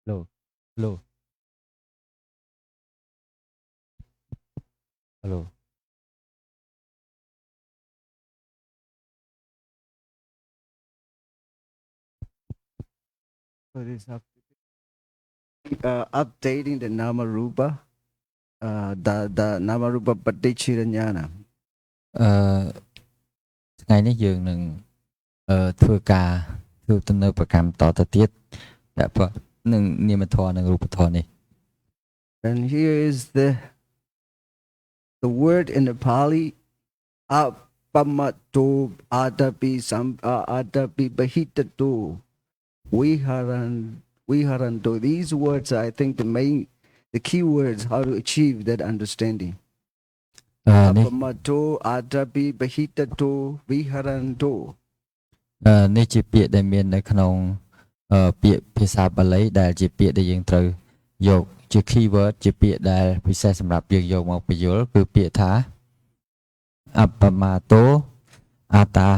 Hello, hello, hello. What is up? Updating the Namarupa, the Namarupa Patichiranyana. អឺថ្ងៃនេះយើងនឹងធ្វើការធ្វើទំនើបកម្មតទៅទៀតពាក់ព័ន្ធនឹងនាមធម៌និងរូបធម៌នេះ And here is the word in the Pali, Apamato Adapi Sam Adapi Bahitato Viharanto. These words are, I think, the key words how to achieve that understanding. នេះ Apamato Adapi Bahitato Viharanto. នេះជាពាក្យដែលមាននៅក្នុងពាក្យភាសាបាលីដែលជាពាក្យដែលយើងត្រូវយកជា keyword ជាពាក្យដែលពិសេសសម្រាប់យើងយកមកបញ្យល់គឺពាក្យថា Appamato Ata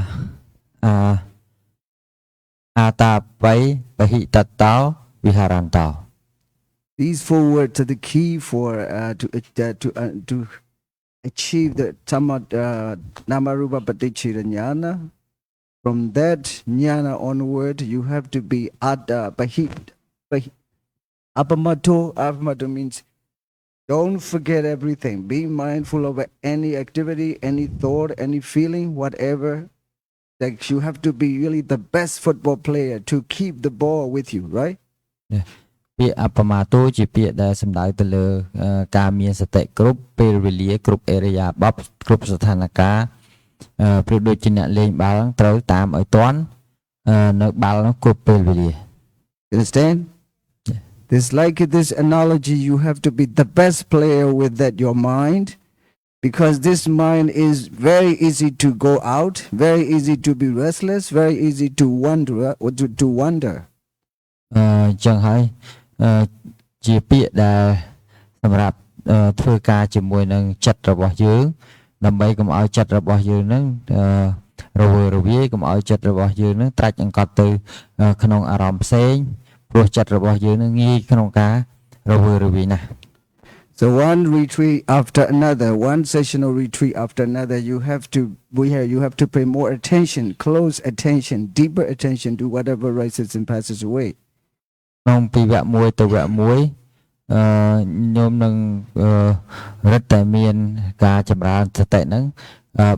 Atapai Pahitata Viharanta. These four words are the key for to achieve the Namarupa Patichiranyana. From that jnana onward, you have to be Apamato means don't forget everything. Be mindful of any activity, any thought, any feeling, whatever. Like you have to be really the best football player to keep the ball with you, right? ពាក្យអបមាទោជាពាក្យដែលសំដៅទៅលើការមានសតិគ្រប់ពេលវេលាគ្រប់អេរយាប័ព្វគ្រប់ស្ថានភាពព្រោះដូចជាអ្នកលេងបាល់ត្រូវតាមឲ្យទាន់នៅបាល់នោះគ្រប់ពេលវេលា You understand? Yeah. This like this analogy, you have to be the best player with that your mind, because this mind is very easy to go out, very easy to be restless, very easy to wander or to wander. អញ្ចឹងហើយជាពាក្យដែលសម្រាប់ធ្វើការជាមួយនឹងចិត្តរបស់យើងដើម្បីកុំឲ្យចិត្តរបស់យើងនឹងរវើរវាយកុំឲ្យចិត្តរបស់យើងនឹងត្រាច់អង្កត់ទៅក្នុងអារម្មណ៍ផ្សេងព្រោះចិត្តរបស់យើងនឹងងាយក្នុងការរវើរវាយណាស់ So one retreat after another, one sessional retreat after another, you have to pay more attention, close attention, deeper attention to whatever rises and passes away. ក្នុងពីវគ្គមួយទៅវគ្គមួយញោមនឹងរឹតតែមានការចម្រើនសតិហ្នឹង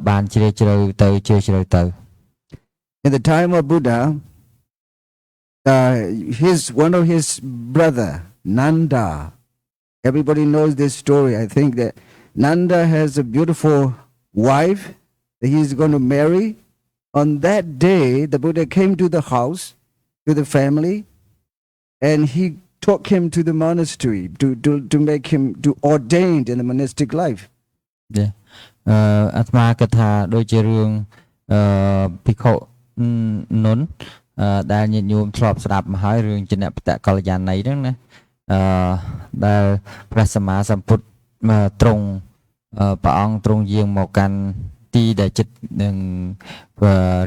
បានជ្រាលជ្រៅទៅជ្រាលជ្រៅទៅ In the time of Buddha, one of his brother Nanda, everybody knows this story. I think that Nanda has a beautiful wife that he's going to marry. On that day, the Buddha came to the house, to the family, and he took him to the monastery to make him to ordained in the monastic life. អាត្មាគិតថាដូចជារឿងភិក្ខុនុនដែលញាតិញោមធ្លាប់ស្ដាប់មកហើយរឿងជាអ្នកបតកល្យាណីហ្នឹងណាដែលព្រះសម្មាសម្ពុទ្ធទ្រង់ព្រះអង្គទ្រង់យាងមកកាន់ទីដែលចិត្តនឹង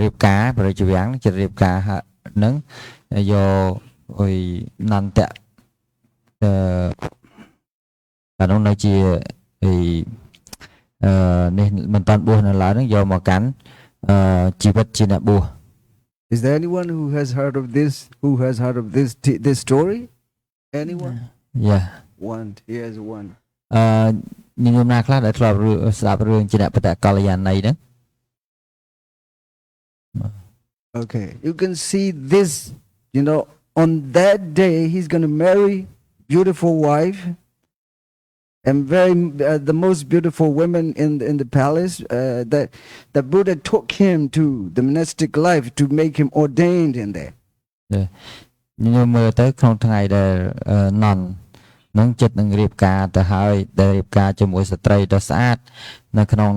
រៀបការព្រះរាជវាំងចិត្តរៀបការហ្នឹងយកអុយនន្តៈកាលនោះនៅជានេះមិនតាន់បួសនៅឡើយហ្នឹងយកមកកាន់ជីវិតជាអ្នកបួស Is there anyone who has heard of this story? Anyone? Yeah. One. Here's one. ញោមណាខ្លះដែលធ្លាប់ស្ដាប់រឿងជាអ្នកបតកល្យាណីហ្នឹង Okay. You can see this, on that day he's going to marry beautiful wife and the most beautiful women in the palace. That the Buddha took him to the monastic life to make him ordained in there. ញោមមើលទៅក្នុងថ្ងៃដែលនន់នឹងចិត្តនឹងរៀបការទៅហើយដែលរៀបការជាមួយស្ត្រីដ៏ស្អាតនៅក្នុង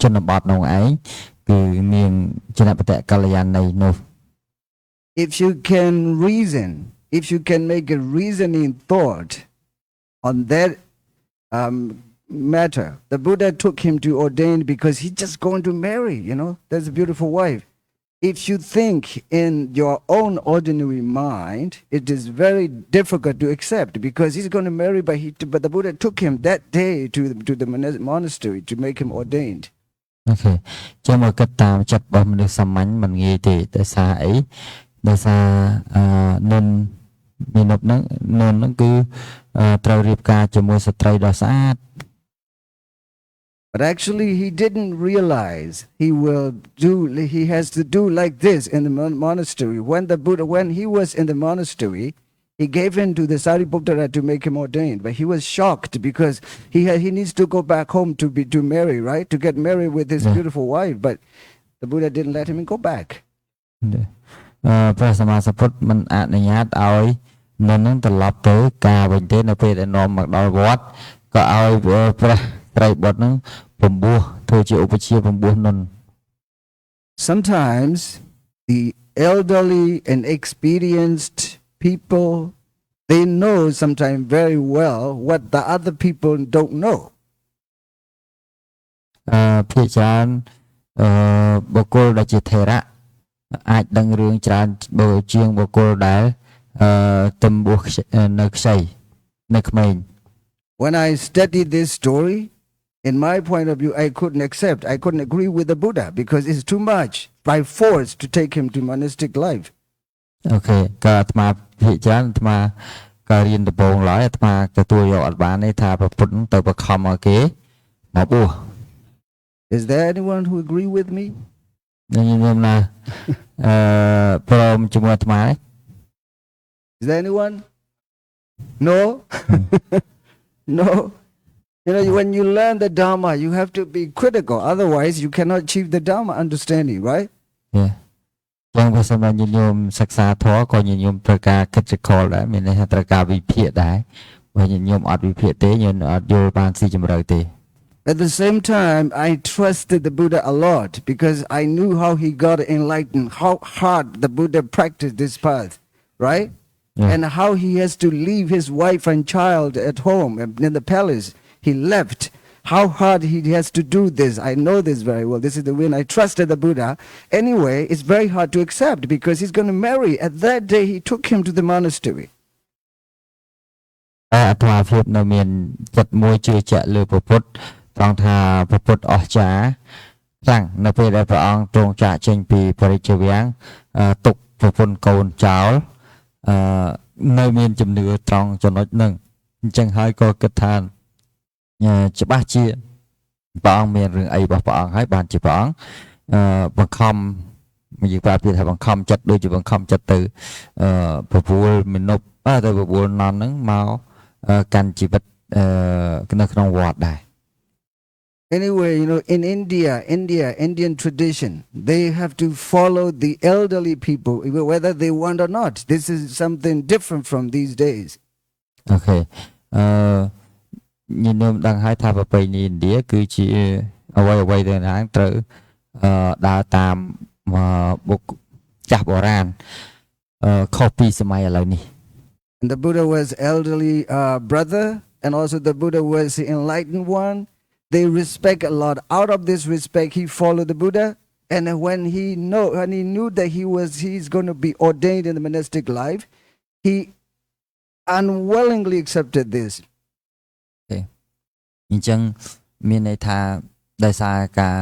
ជនបទនោះឯងគឺមានជាអ្នកបតកល្យាណីនោះ If you can make a reasoning thought on that matter, the Buddha took him to ordain because he's just going to marry, there's a beautiful wife. if you think in your own ordinary mind, it is very difficult to accept because he's going to marry, but the Buddha took him that day to the monastery to make him ordained. អូខេចាំមកគិតតាមចិត្តរបស់មនុស្សសាមញ្ញមិនងាយទេដោយសារអីដោយសារនុនមាននុបហ្នឹងគឺត្រូវរៀបការជាមួយស្ត្រីដ៏ស្អាត But actually, he didn't realize he has to do like this in the monastery. When he was in the monastery, he gave in to the Sariputta to make him ordained. But he was shocked because he needs to go back home to marry, right? To get married with his beautiful wife. But the Buddha didn't let him go back. ព្រះសម្មាសម្ពុទ្ធមិនអនុញ្ញាតឲ្យនុននឹងត្រឡប់ទៅការវិញទេនៅពេលដែលនាំមកដល់វត្តក៏ឲ្យព្រះត្រីបុត្រនឹងបំពោះធ្វើជាឧបជាបំពោះនុន Sometimes the elderly and experienced people, they know sometimes very well what the other people don't know. ភាគច្រើនបុគ្គលដែលជាថេរៈអាចដឹងរឿងច្រើនបើជាងបុគ្គលដែលទំពោះនៅខ្ចីនៅក្មេង When I studied this story, in my point of view, I couldn't agree with the Buddha because it's too much by force to take him to monastic life. អូខេក៏អាត្មាភាគច្រើនអាត្មាក៏រៀនដំបូងឡើយអាត្មាទទួលយកអត់បានទេថាប្រពុតទៅបខំឲ្យគេមកបួស Is there anyone who agree with me? ខ្ញុំណាព្រមជាមួយអាត្មាទេ Is there anyone? No? No? You know, when you learn the Dharma, you have to be critical. Otherwise, you cannot achieve the Dharma understanding, right? Yeah. យ៉ាងបើសិនមកញោមសិក្សាធម៌ក៏ញោមត្រូវការ critical ដែរមានន័យថាត្រូវការវិភាគដែរបើញោមអត់វិភាគទេញោមអត់យល់បានស៊ីជម្រៅទេ At the same time, I trusted the Buddha a lot because I knew how he got enlightened, how hard the Buddha practiced this path, right? Yeah. And how he has to leave his wife and child at home in the palace. He left. How hard he has to do this. I know this very well. This is the when I trusted the Buddha. Anyway, it's very hard to accept because he's going to marry. At that day, he took him to the monastery. អាត្មាភាពនៅមានចិត្តមួយជឿជាក់លើព្រះពុទ្ធត្រង់ថាព្រះពុទ្ធអស្ចារ្យខ្លាំងនៅពេលដែលព្រះអង្គទ្រង់ចាកចេញពីបរិជ្ជវាំងទុកប្រពន្ធកូនចោលនៅមានជំនឿត្រង់ចំណុចហ្នឹងអញ្ចឹងហើយក៏គិតថាច្បាស់ជាព្រះអង្គមានរឿងអីរបស់ព្រះអង្គហើយបានជាព្រះអង្គបង្ខំយើងប្រាប់ថាបង្ខំចិត្តដូចជាបង្ខំចិត្តទៅប្រពួលមនុស្សទៅប្រពួលនន់ហ្នឹងមកកាន់ជីវិតនៅក្នុងវត្តដែរ Anyway, you know, in Indian tradition, they have to follow the elderly people, whether they want or not. This is something different from these days. Okay. ញញោមដឹងហើយថាប្រពៃណីឥណ្ឌាគឺជាអ្វីទៅណាត្រូវដើរតាមបុកចាស់បុរាណខុសពីសម័យឥឡូវនេះ And the Buddha was elderly brother, and also the Buddha was the enlightened one. They respect a lot. Out of this respect, he followed the Buddha. And when he knew that he's going to be ordained in the monastic life, he unwillingly accepted this. អញ្ចឹងមានន័យថាដោយសារការ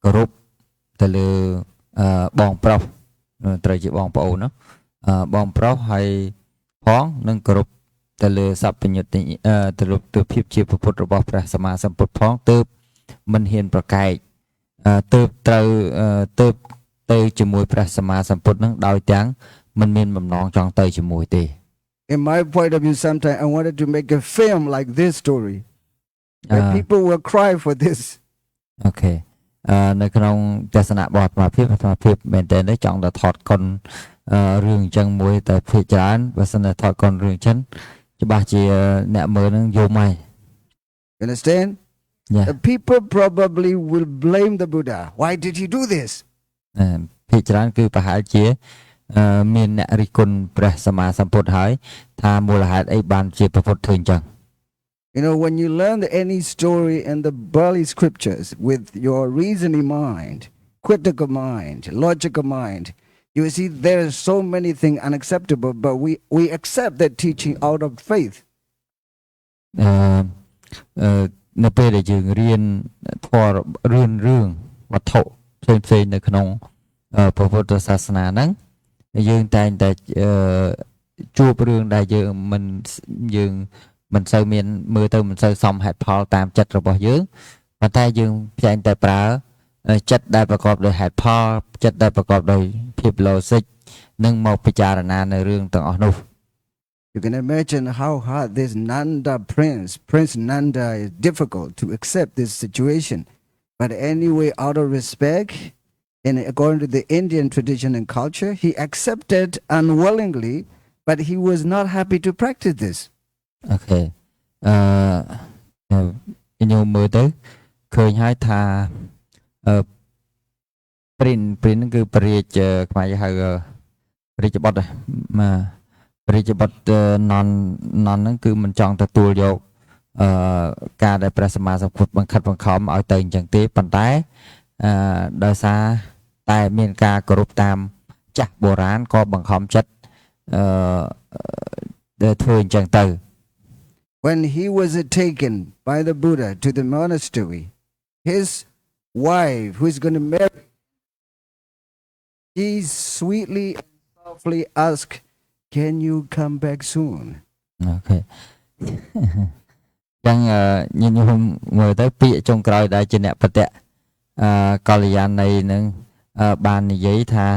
គោរពទៅលើបងប្រុសត្រូវជាបងប្អូនណាបងប្រុសហើយផងនឹងគោរពទៅលើសព្វញ្ញុតទៅលើភាពជាពុទ្ធរបស់ព្រះសម្មាសម្ពុទ្ធផងទើបមិនហ៊ានប្រកែកទើបត្រូវទើបទៅជាមួយព្រះសម្មាសម្ពុទ្ធនឹងដោយទាំងមិនមានបំណងចង់ទៅជាមួយទេ In my point of view, sometimes I wanted to make a film like this story. And people will cry for this. Okay. នៅក្នុងទស្សនៈរបស់អាត្មាភាពមែនតើចង់ទៅថតកុនរឿងអញ្ចឹងមួយតែភាគច្រើនបើសិនតែថតកុនរឿងចឹងច្បាស់ជាអ្នកមើលនឹងយំហើយ Understand? Yeah. The people probably will blame the Buddha. Why did he do this? ភាគច្រើនគឺប្រហែលជាមានអ្នករិះគន់ព្រះសម្មាសម្ពុទ្ធហើយថាមូលហេតុអីបានជាព្រះពុទ្ធធ្វើអញ្ចឹង You know, when you learn any story in the Bali scriptures with your reasoning mind, critical mind, logical mind. You see, there are so many things unacceptable, but we accept that teaching out of faith. អឺអឺនៅពេលដែលយើងរៀនធម៌រឿងវត្ថុផ្សេងនៅក្នុងព្រះពុទ្ធសាសនាហ្នឹងយើងតែងតែជួបរឿងដែលយើងមិនសូវមានមើលទៅមិនសូវសមហេតុផលតាមចិត្តរបស់យើងប៉ុន្តែយើងតែងតែប្រើចិត្តដែលប្រកបដោយហេតុផលចិត្តដែលប្រកបដោយភាព logic និងមកពិចារណានៅរឿងទាំងអស់នោះ You can imagine how hard this Nanda Prince Nanda is difficult to accept this situation. But anyway, out of respect, and according to the Indian tradition and culture, he accepted unwillingly, but he was not happy to practice this. Okay. ខ្ញុំមើលទៅឃើញហើយថាព្រិនគឺបរិយាខ្មែរហៅបរិយាបុត្របរិយាបុត្រនន់ហ្នឹងគឺមិនចង់ទទួលយកការដែលព្រះសម្មាសម្ពុទ្ធបង្ខិតបង្ខំឲ្យទៅអញ្ចឹងទេប៉ុន្តែដោយសារតែមានការគោរពតាមចាស់បុរាណក៏បង្ខំចិត្តធ្វើអញ្ចឹងទៅ When he was taken by the Buddha to the monastery, his wife, who is going to marry, she sweetly and softly asked, "Can you come back soon?" Okay. ចឹងញញោមមើលទៅពាក្យចុងក្រោយដែលជាអ្នកបតៈកល្យាណីនឹងបាននិយាយថា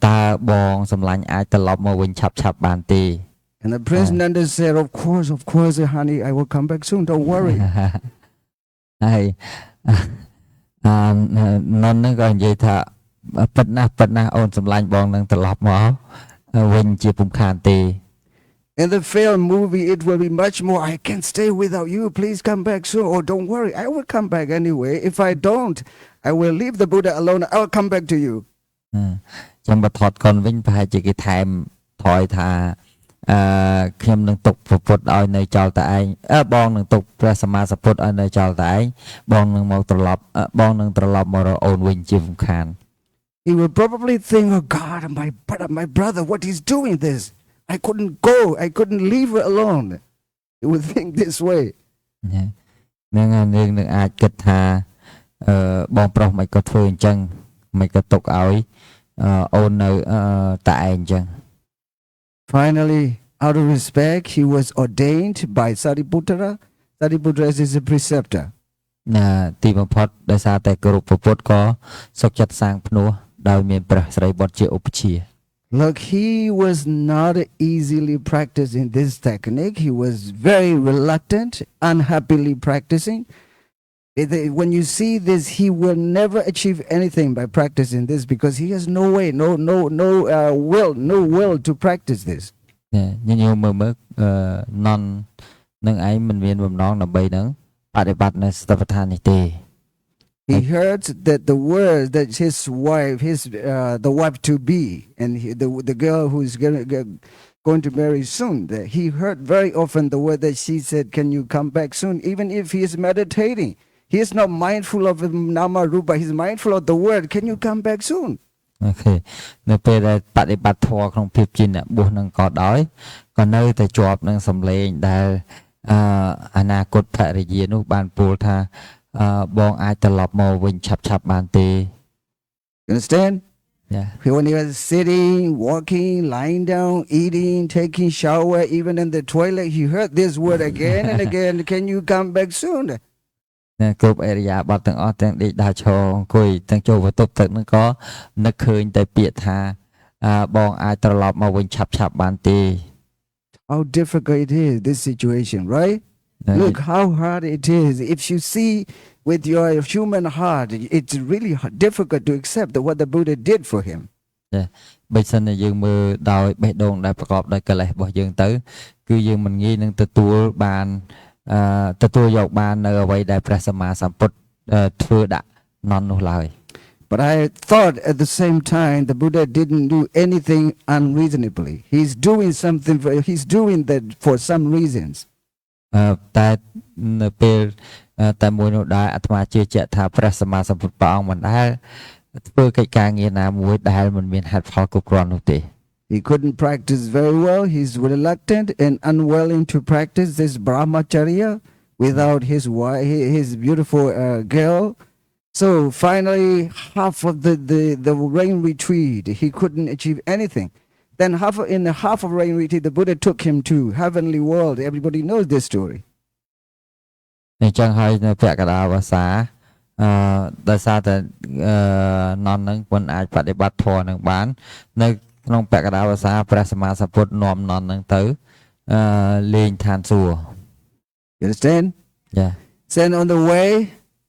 តើបងសម្លាញ់អាចត្រឡប់មកវិញឆាប់បានទេ And the Prince Nanda said, of course, honey, I will come back soon. Don't worry. ហើយនន់នឹងក៏និយាយថាពិតណាស់អូនសម្លាញ់បងនឹងត្រឡប់មកវិញជាពុំខានទេ In the film movie, it will be much more, I can't stay without you. Please come back soon. Oh, don't worry. I will come back anyway. If I don't, I will leave the Buddha alone. I will come back to you. ចាំបើថតកុនវិញប្រហែលជាគេថែមថយថាខ្ញុំនឹងទុកពុទ្ធឲ្យនៅចោលតែឯងបងនឹងទុកព្រះសម្មាសម្ពុទ្ធឲ្យនៅចោលតែឯងបងនឹងត្រឡប់មករកអូនវិញជាពុំខាន He will probably think, oh God, my brother, what he's doing this? I couldn't go. I couldn't leave her alone. He would think this way. នឹងនឹងអាចគិតថាបងប្រុសមិនក៏ធ្វើអញ្ចឹងមិនក៏ទុកឲ្យអូននៅតែឯងអញ្ចឹង Finally, out of respect, he was ordained by Sariputra. Sariputra is a preceptor. ទីបំផុតដោយសារតែគោរពពុទ្ធក៏សុខចិត្តសាងភ្នោះដោយមានព្រះសិរីបុត្រជាឧបជា Look, he was not easily practicing this technique. He was very reluctant, unhappily practicing. When you see this, he will never achieve anything by practicing this because he has no way, no will to practice this. ញញោមមើលនន់នឹងឯងមិនមានបំណងដើម្បីនឹងបដិបត្តិនៅស្ថាបដ្ឋាននេះទេ He heard that the word that his wife, the wife to be, and the girl who is going to marry soon, that he heard very often the word that she said, "Can you come back soon?" Even if he is meditating, he is not mindful of nama rupa. He is mindful of the word. Can you come back soon? Okay. នៅពេលដែលបដិបត្តិធម៌ក្នុងភាពជាអ្នកបួសនឹងក៏ដោយក៏នៅតែជាប់នឹងសម្លេងដែលអនាគតភរិយានោះបានពោលថាបងអាចត្រឡប់មកវិញឆាប់បានទេ You understand? Yeah. When he was sitting, walking, lying down, eating, taking shower, even in the toilet, he heard this word again and again. Can you come back soon? គ្រប់អរិយាបទទាំងអស់ទាំងដេកដើរឈរអង្គុយទាំងចូលបន្ទប់ទឹកហ្នឹងក៏នឹកឃើញតែពាក្យថាបងអាចត្រឡប់មកវិញឆាប់បានទេ How difficult it is, this situation, right? Look how hard it is. If you see with your human heart, it's really difficult to accept what the Buddha did for him. បើសិនជាយើងមើលដោយបេះដូងដែលប្រកបដោយកិលេសរបស់យើងទៅគឺយើងមិនងាយនឹងទទួលយកបាននៅអ្វីដែលព្រះសម្មាសម្ពុទ្ធធ្វើដាក់នន់នោះឡើយ But I thought at the same time the Buddha didn't do anything unreasonably. He's doing that for some reasons. តែនៅពេល តែមួយនោះដែរអាត្មាជឿជាក់ថាព្រះសម្មាសម្ពុទ្ធព្រះអង្គមិនដែលធ្វើកិច្ចការងារណាមួយដែលមិនមានហេតុផលគ្រប់គ្រាន់នោះទេ He couldn't practice very well. He's reluctant and unwilling to practice this brahmacharya without his wife, his beautiful girl. So finally, half of the rain retreat, he couldn't achieve anything. Then in the half of rain retreat, the Buddha took him to heavenly world. Everybody knows this story. អញ្ចឹងហើយនៅពាក់កណ្ដាលភាសាដោយសារតែនន់នឹងមិនអាចបដិបត្តិធម៌នឹងបាននៅក្នុងពាក់កណ្ដាលភាសាព្រះសម្មាសម្ពុទ្ធនាំនន់នឹងទៅលេងឋានសួគ៌ You understand? Yeah. Then on the way,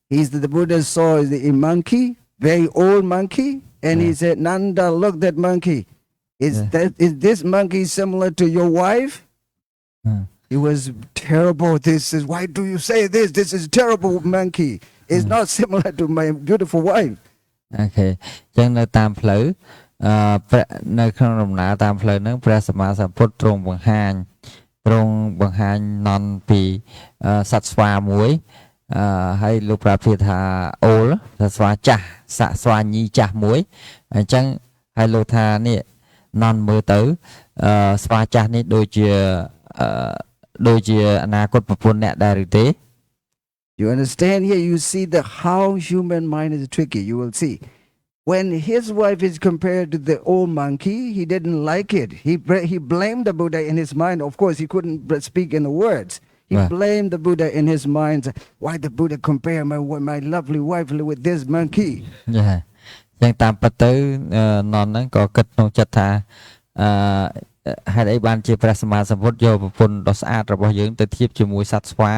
the Buddha saw a monkey, very old monkey, and he said, Nanda, look that monkey. Is this monkey similar to your wife? It was terrible. Why do you say this? This is terrible monkey. It's not similar to my beautiful wife. Okay. ចឹងនៅតាមផ្លូវនៅក្នុងដំណើរតាមផ្លូវហ្នឹងព្រះសម្មាសម្ពុទ្ធទ្រង់បង្ហាញនន់ពីសត្វស្វាមួយហើយលោកប្រាប់ថាអូលសត្វស្វាចាស់សាក់ស្វាញីចាស់មួយអញ្ចឹងហើយលោកថានេះនន់មើលទៅស្វាចាស់នេះដូចជាអនាគតប្រពន្ធអ្នកដែរឬទេ You understand here? You see how human mind is tricky. You will see. When his wife is compared to the old monkey, he didn't like it. He blamed the Buddha in his mind. Of course, he couldn't speak in the words. He blamed the Buddha in his mind. Why the Buddha compare my lovely wife with this monkey? Yeah. ចឹងតាមពិតទៅនន់ហ្នឹងក៏គិតក្នុងចិត្តថាហេតុអីបានជាព្រះសម្មាសម្ពុទ្ធយកប្រពន្ធដ៏ស្អាតរបស់យើងទៅធៀបជាមួយសត្វស្វា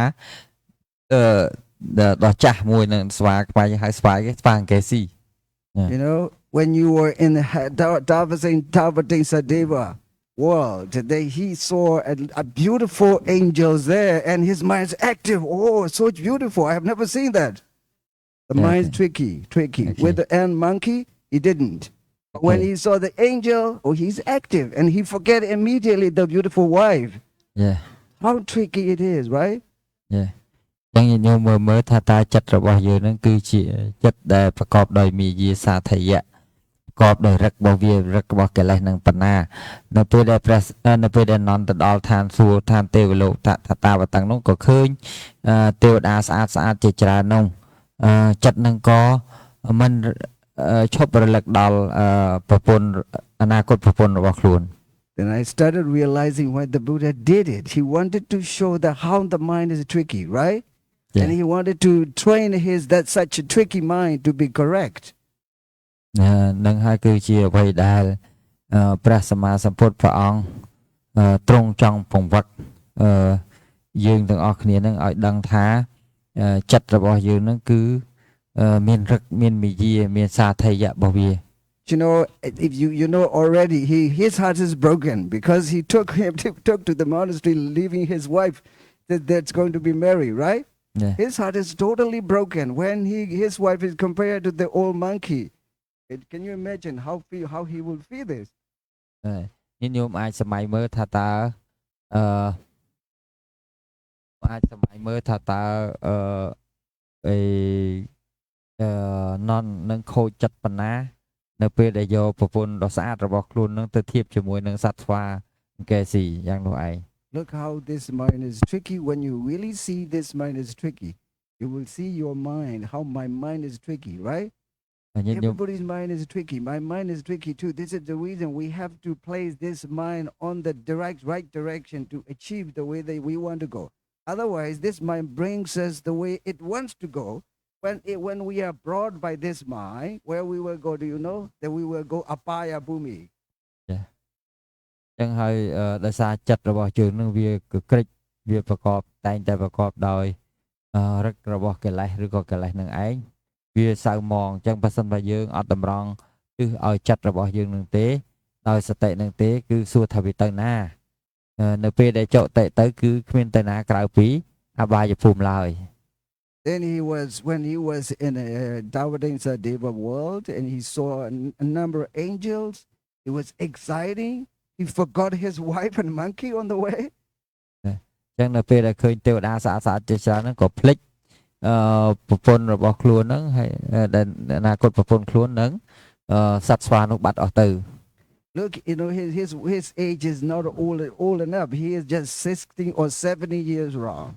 ដ៏ចាស់មួយនឹងស្វាខ្វាយហើយស្វាគេស្វាអង្កេស៊ី You know, when you were in the Tavatimsadeva world, he saw a beautiful angels there, and his mind's active. Oh, so beautiful! I have never seen that. The mind's tricky. Okay. With the ant monkey, he didn't. But when he saw the angel, he's active, and he forget immediately the beautiful wife. Yeah. How tricky it is, right? Yeah. ចឹងញោមមើលថាតើចិត្តរបស់យើងនឹងគឺជាចិត្តដែលប្រកបដោយមាយាសាធយៈប្រកបដោយរឹករបស់វារឹករបស់កិលេសនិងបណ្ណានៅពេលដែលនន់ទៅដល់ឋានសួគ៌ឋានទេវលោកថាតាវតាំងនោះក៏ឃើញទេវតាស្អាតជាច្រើននោះចិត្តនឹងក៏មិនឈប់រលឹកដល់ប្រពន្ធអនាគតប្រពន្ធរបស់ខ្លួន Then I started realizing why the Buddha did it. He wanted to show how the mind is tricky, right? Yeah. And he wanted to train such a tricky mind to be correct. នឹងហើយគឺជាអ្វីដែលព្រះសម្មាសម្ពុទ្ធព្រះអង្គទ្រង់ចង់ពង្វឹកយើងទាំងអស់គ្នានឹងឲ្យដឹងថាចិត្តរបស់យើងនឹងគឺមានរឹកមានមាយាមានសាធយៈរបស់វា You know, if you know already, his heart is broken because he took to the monastery, leaving his wife that's going to be married, right? Yeah. His heart is totally broken when his wife is compared to the old monkey. Can you imagine how he will feel this? ញោមអាចសម័យមើលថាតើនន់នឹងខូចចិត្តប៉ុណ្ណានៅពេលដែលយកប្រពន្ធដ៏ស្អាតរបស់ខ្លួននឹងទៅធៀបជាមួយនឹងសត្វស្វាអង្កេស៊ីយ៉ាងនោះឯង Look how this mind is tricky. When you really see this mind is tricky, you will see your mind, how my mind is tricky, right? Everybody's mind is tricky. My mind is tricky too. This is the reason we have to place this mind on the right direction to achieve the way that we want to go. Otherwise, this mind brings us the way it wants to go. When we are brought by this mind, where we will go, do you know? That we will go apaya bhumi. Yeah. ចឹងហើយដោយសារចិត្តរបស់យើងនឹងវាក្រិចវាប្រកបតែងតែប្រកបដោយរឹករបស់កិលេសឬក៏កិលេសនឹងឯងវាសៅមងចឹងបើសិនបើយើងអត់តម្រង់ទិសឲ្យចិត្តរបស់យើងនឹងទេដោយសតិនឹងទេគឺសួរថាវាទៅណានៅពេលដែលចុតិទៅគឺគ្មានទៅណាក្រៅពីអបាយភូមិឡើយ Then when he was in a Deva world and he saw a number of angels, it was exciting. He forgot his wife and monkey on the way. ចឹងនៅពេលដែលឃើញទេវតាស្អាតជាច្រើនហ្នឹងក៏ភ្លេច ប្រពន្ធរបស់ខ្លួនហ្នឹងហើយដែលអនាគតប្រពន្ធខ្លួនហ្នឹងសត្វស្វានោះបាត់អស់ទៅ Look, his age is not old enough. He is just 60 or 70 years wrong.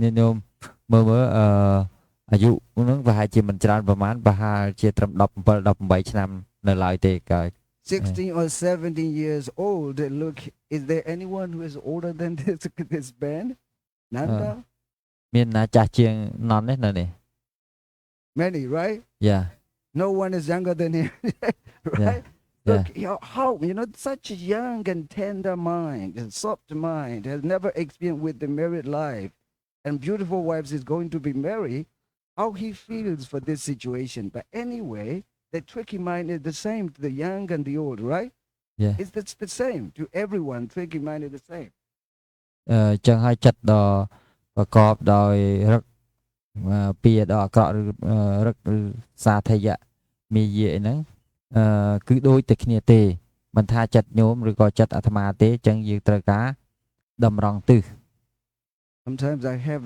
ញាតិញោមមើលអាយុហ្នឹងប្រហែលជាមិនច្រើនប្រហែលប្រហែលជាត្រឹម17 18ឆ្នាំនៅឡើយទេកើត 16 or 17 years old. Look, is there anyone who is older than this band? Nanda? មានណាចាស់ជាងណននេះនៅនេះ Many, right? Yeah No one is younger than him. Right? Look, how, such a young and tender mind and soft mind has never experienced with the married life and beautiful wives is going to be married, how he feels for this situation. But anyway, the tricky mind is the same to the young and the old, right? Yeah It's the same to everyone. Tricky mind is the same. ចឹងហើយចិត្តដ៏ប្រកបដោយរឹកពីដ៏អាក្រក់ឬរឹកឬសាធយៈមាយាអីហ្នឹងគឺដូចតែគ្នាទេមិនថាចិត្តញោមឬក៏ចិត្តអាត្មាទេចឹងយើងត្រូវការតម្រង់ទិស Sometimes I have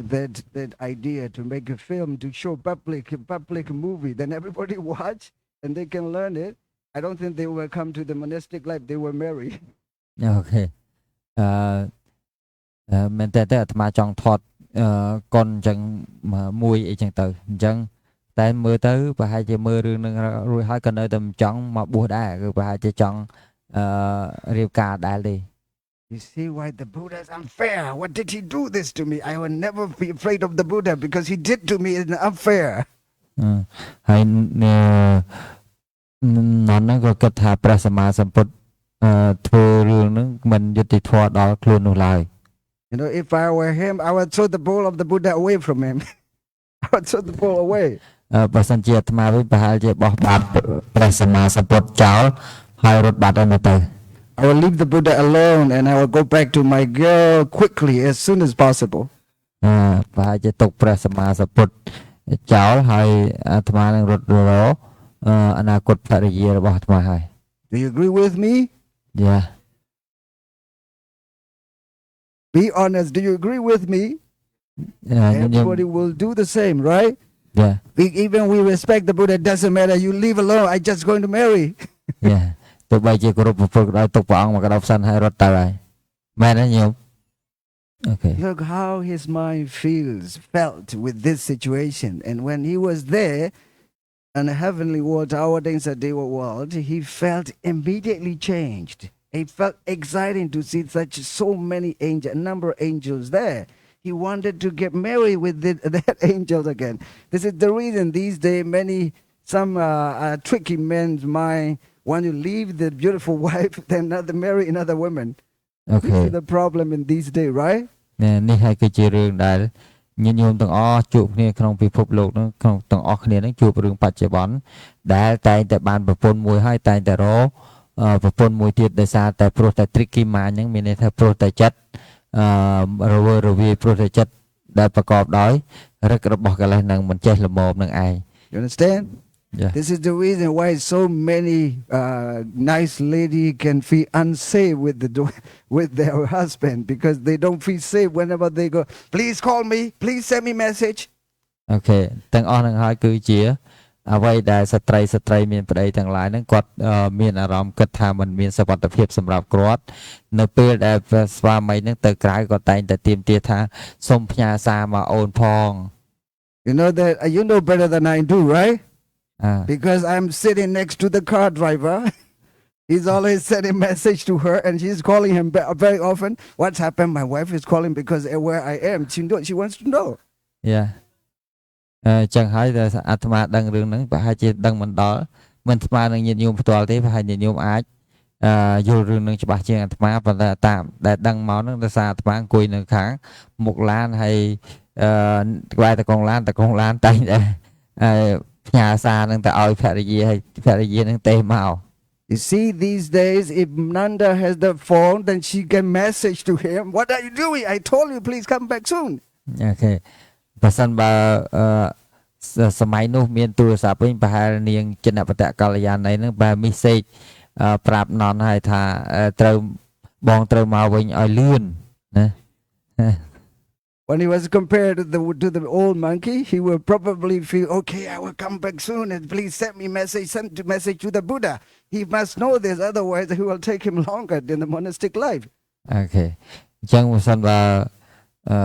that idea to make a film to show public movie. Then everybody watch and they can learn it. I don't think they will come to the monastic life. They were married. Okay មែនតើអាត្មាចង់ថតកុនអញ្ចឹងមួយអីចឹងទៅអញ្ចឹងតែមើលទៅប្រហែលជាមើលរឿងនឹងរួចហើយក៏នៅតែមិនចង់មកបួសដែរគឺប្រហែលជាចង់រៀបការដែរទេ You see why the Buddha is unfair. What did he do this to me? I will never be afraid of the Buddha because he did to me is unfair. ហើយនរហ្នឹងក៏គិតថាព្រះសម្មាសម្ពុទ្ធធ្វើរឿងហ្នឹងមិនយុត្តិធម៌ដល់ខ្លួននោះឡើយ If I were him, I would throw the bowl of the Buddha away from him. I would throw the bowl away. បើសិនជាអាត្មាវិញប្រហែលជាបោះបាត់ព្រះសម្មាសម្ពុទ្ធចោលហើយរត់បាត់ទៅទៅ I will leave the Buddha alone and I will go back to my girl quickly as soon as possible. ប្រហែលជាទុកព្រះសម្មាសម្ពុទ្ធចោលហើយអាត្មានឹងរត់រអនាគតភរិយារបស់អាត្មាហើយ Do you agree with me? Yeah Be honest, do you agree with me? Everybody will do the same, right? Yeah Even we respect the Buddha, it doesn't matter. You leave alone, I just going to marry. Yeah ទោះបីជាគោរពប្រព្រឹត្តដោយទុកព្រះអង្គមកកដោបសិនហើយរត់ទៅហើយមែនទេញោម Okay Look how his mind felt with this situation. And when he was there in the heavenly world, our Deva world, he felt immediately changed. It felt exciting to see so many angels, a number of angels there. He wanted to get married with that angels again. This is the reason these days some tricky men's mind want to leave the beautiful wife then marry another woman. Okay. This is the problem in these days, right? នេះហើយគឺជារឿងដែលញាតិញោមទាំងអស់ជួបគ្នាក្នុងពិភពលោកហ្នឹងក្នុងទាំងអស់គ្នាហ្នឹងជួបរឿងបច្ចុប្បន្នដែលតែងតែបានប្រពន្ធមួយហើយតែងតែរប្រពន្ធមួយទៀតដោយសារតែព្រោះតែ tricky mind ហ្នឹងមានន័យថាព្រោះតែចិត្តរវើរវាយព្រោះតែចិត្តដែលប្រកបដោយរឹករបស់កិលេសនឹងមិនចេះល្មមនឹងឯង You understand? Yeah. This is the reason why so many nice lady can feel unsafe with their husband because they don't feel safe whenever they go. Please call me. Please send me message. Okay ទាំងអស់នឹងហើយគឺជាអ្វីដែលស្ត្រីមានប្តីទាំងឡាយហ្នឹងគាត់មានអារម្មណ៍គិតថាมันមានសុវត្ថិភាពសម្រាប់គាត់នៅពេលដែលស្វាមីហ្នឹងទៅក្រៅគាត់តែងតែទាមទារថាសូមផ្ញើសារមកអូនផង You know that you know better than I do, right? Because I'm sitting next to the car driver. He's always sending message to her and she's calling him very often. What's happened? My wife is calling because where I am. She wants to know. Yeah. ចឹងហើយតែអាត្មាដឹងរឿងហ្នឹងប្រហែលជាដឹងមិនដល់មិនស្មើនឹងញាតិញោមផ្ទាល់ទេប្រហែលញាតិញោមអាចយល់រឿងហ្នឹងច្បាស់ជាងអាត្មាប៉ុន្តែតាមដែលដឹងមកហ្នឹងដោយសារអាត្មាអង្គុយនៅខាងមុខឡានហើយក្បែរតកងឡានតែងតែផ្ញើសារហ្នឹងទៅឲ្យភរិយាហើយភរិយាហ្នឹងទេមក You see, these days, if Nanda has the phone, then she can message to him. What are you doing? I told you, please come back soon. Okay. បើសិនបើសម័យនោះមានទូរស័ព្ទវិញប្រហែលនាងចិនបតកល្យាណីហ្នឹងបែរមីសេចប្រាប់ណនហើយថាត្រូវបងត្រូវមកវិញឲ្យលឿនណា When he was compared to the old monkey, he will probably feel, okay, I will come back soon and please send me send message to the Buddha. He must know this, otherwise he will take him longer in the monastic life. អូខេអញ្ចឹងបើសិនបើអឺ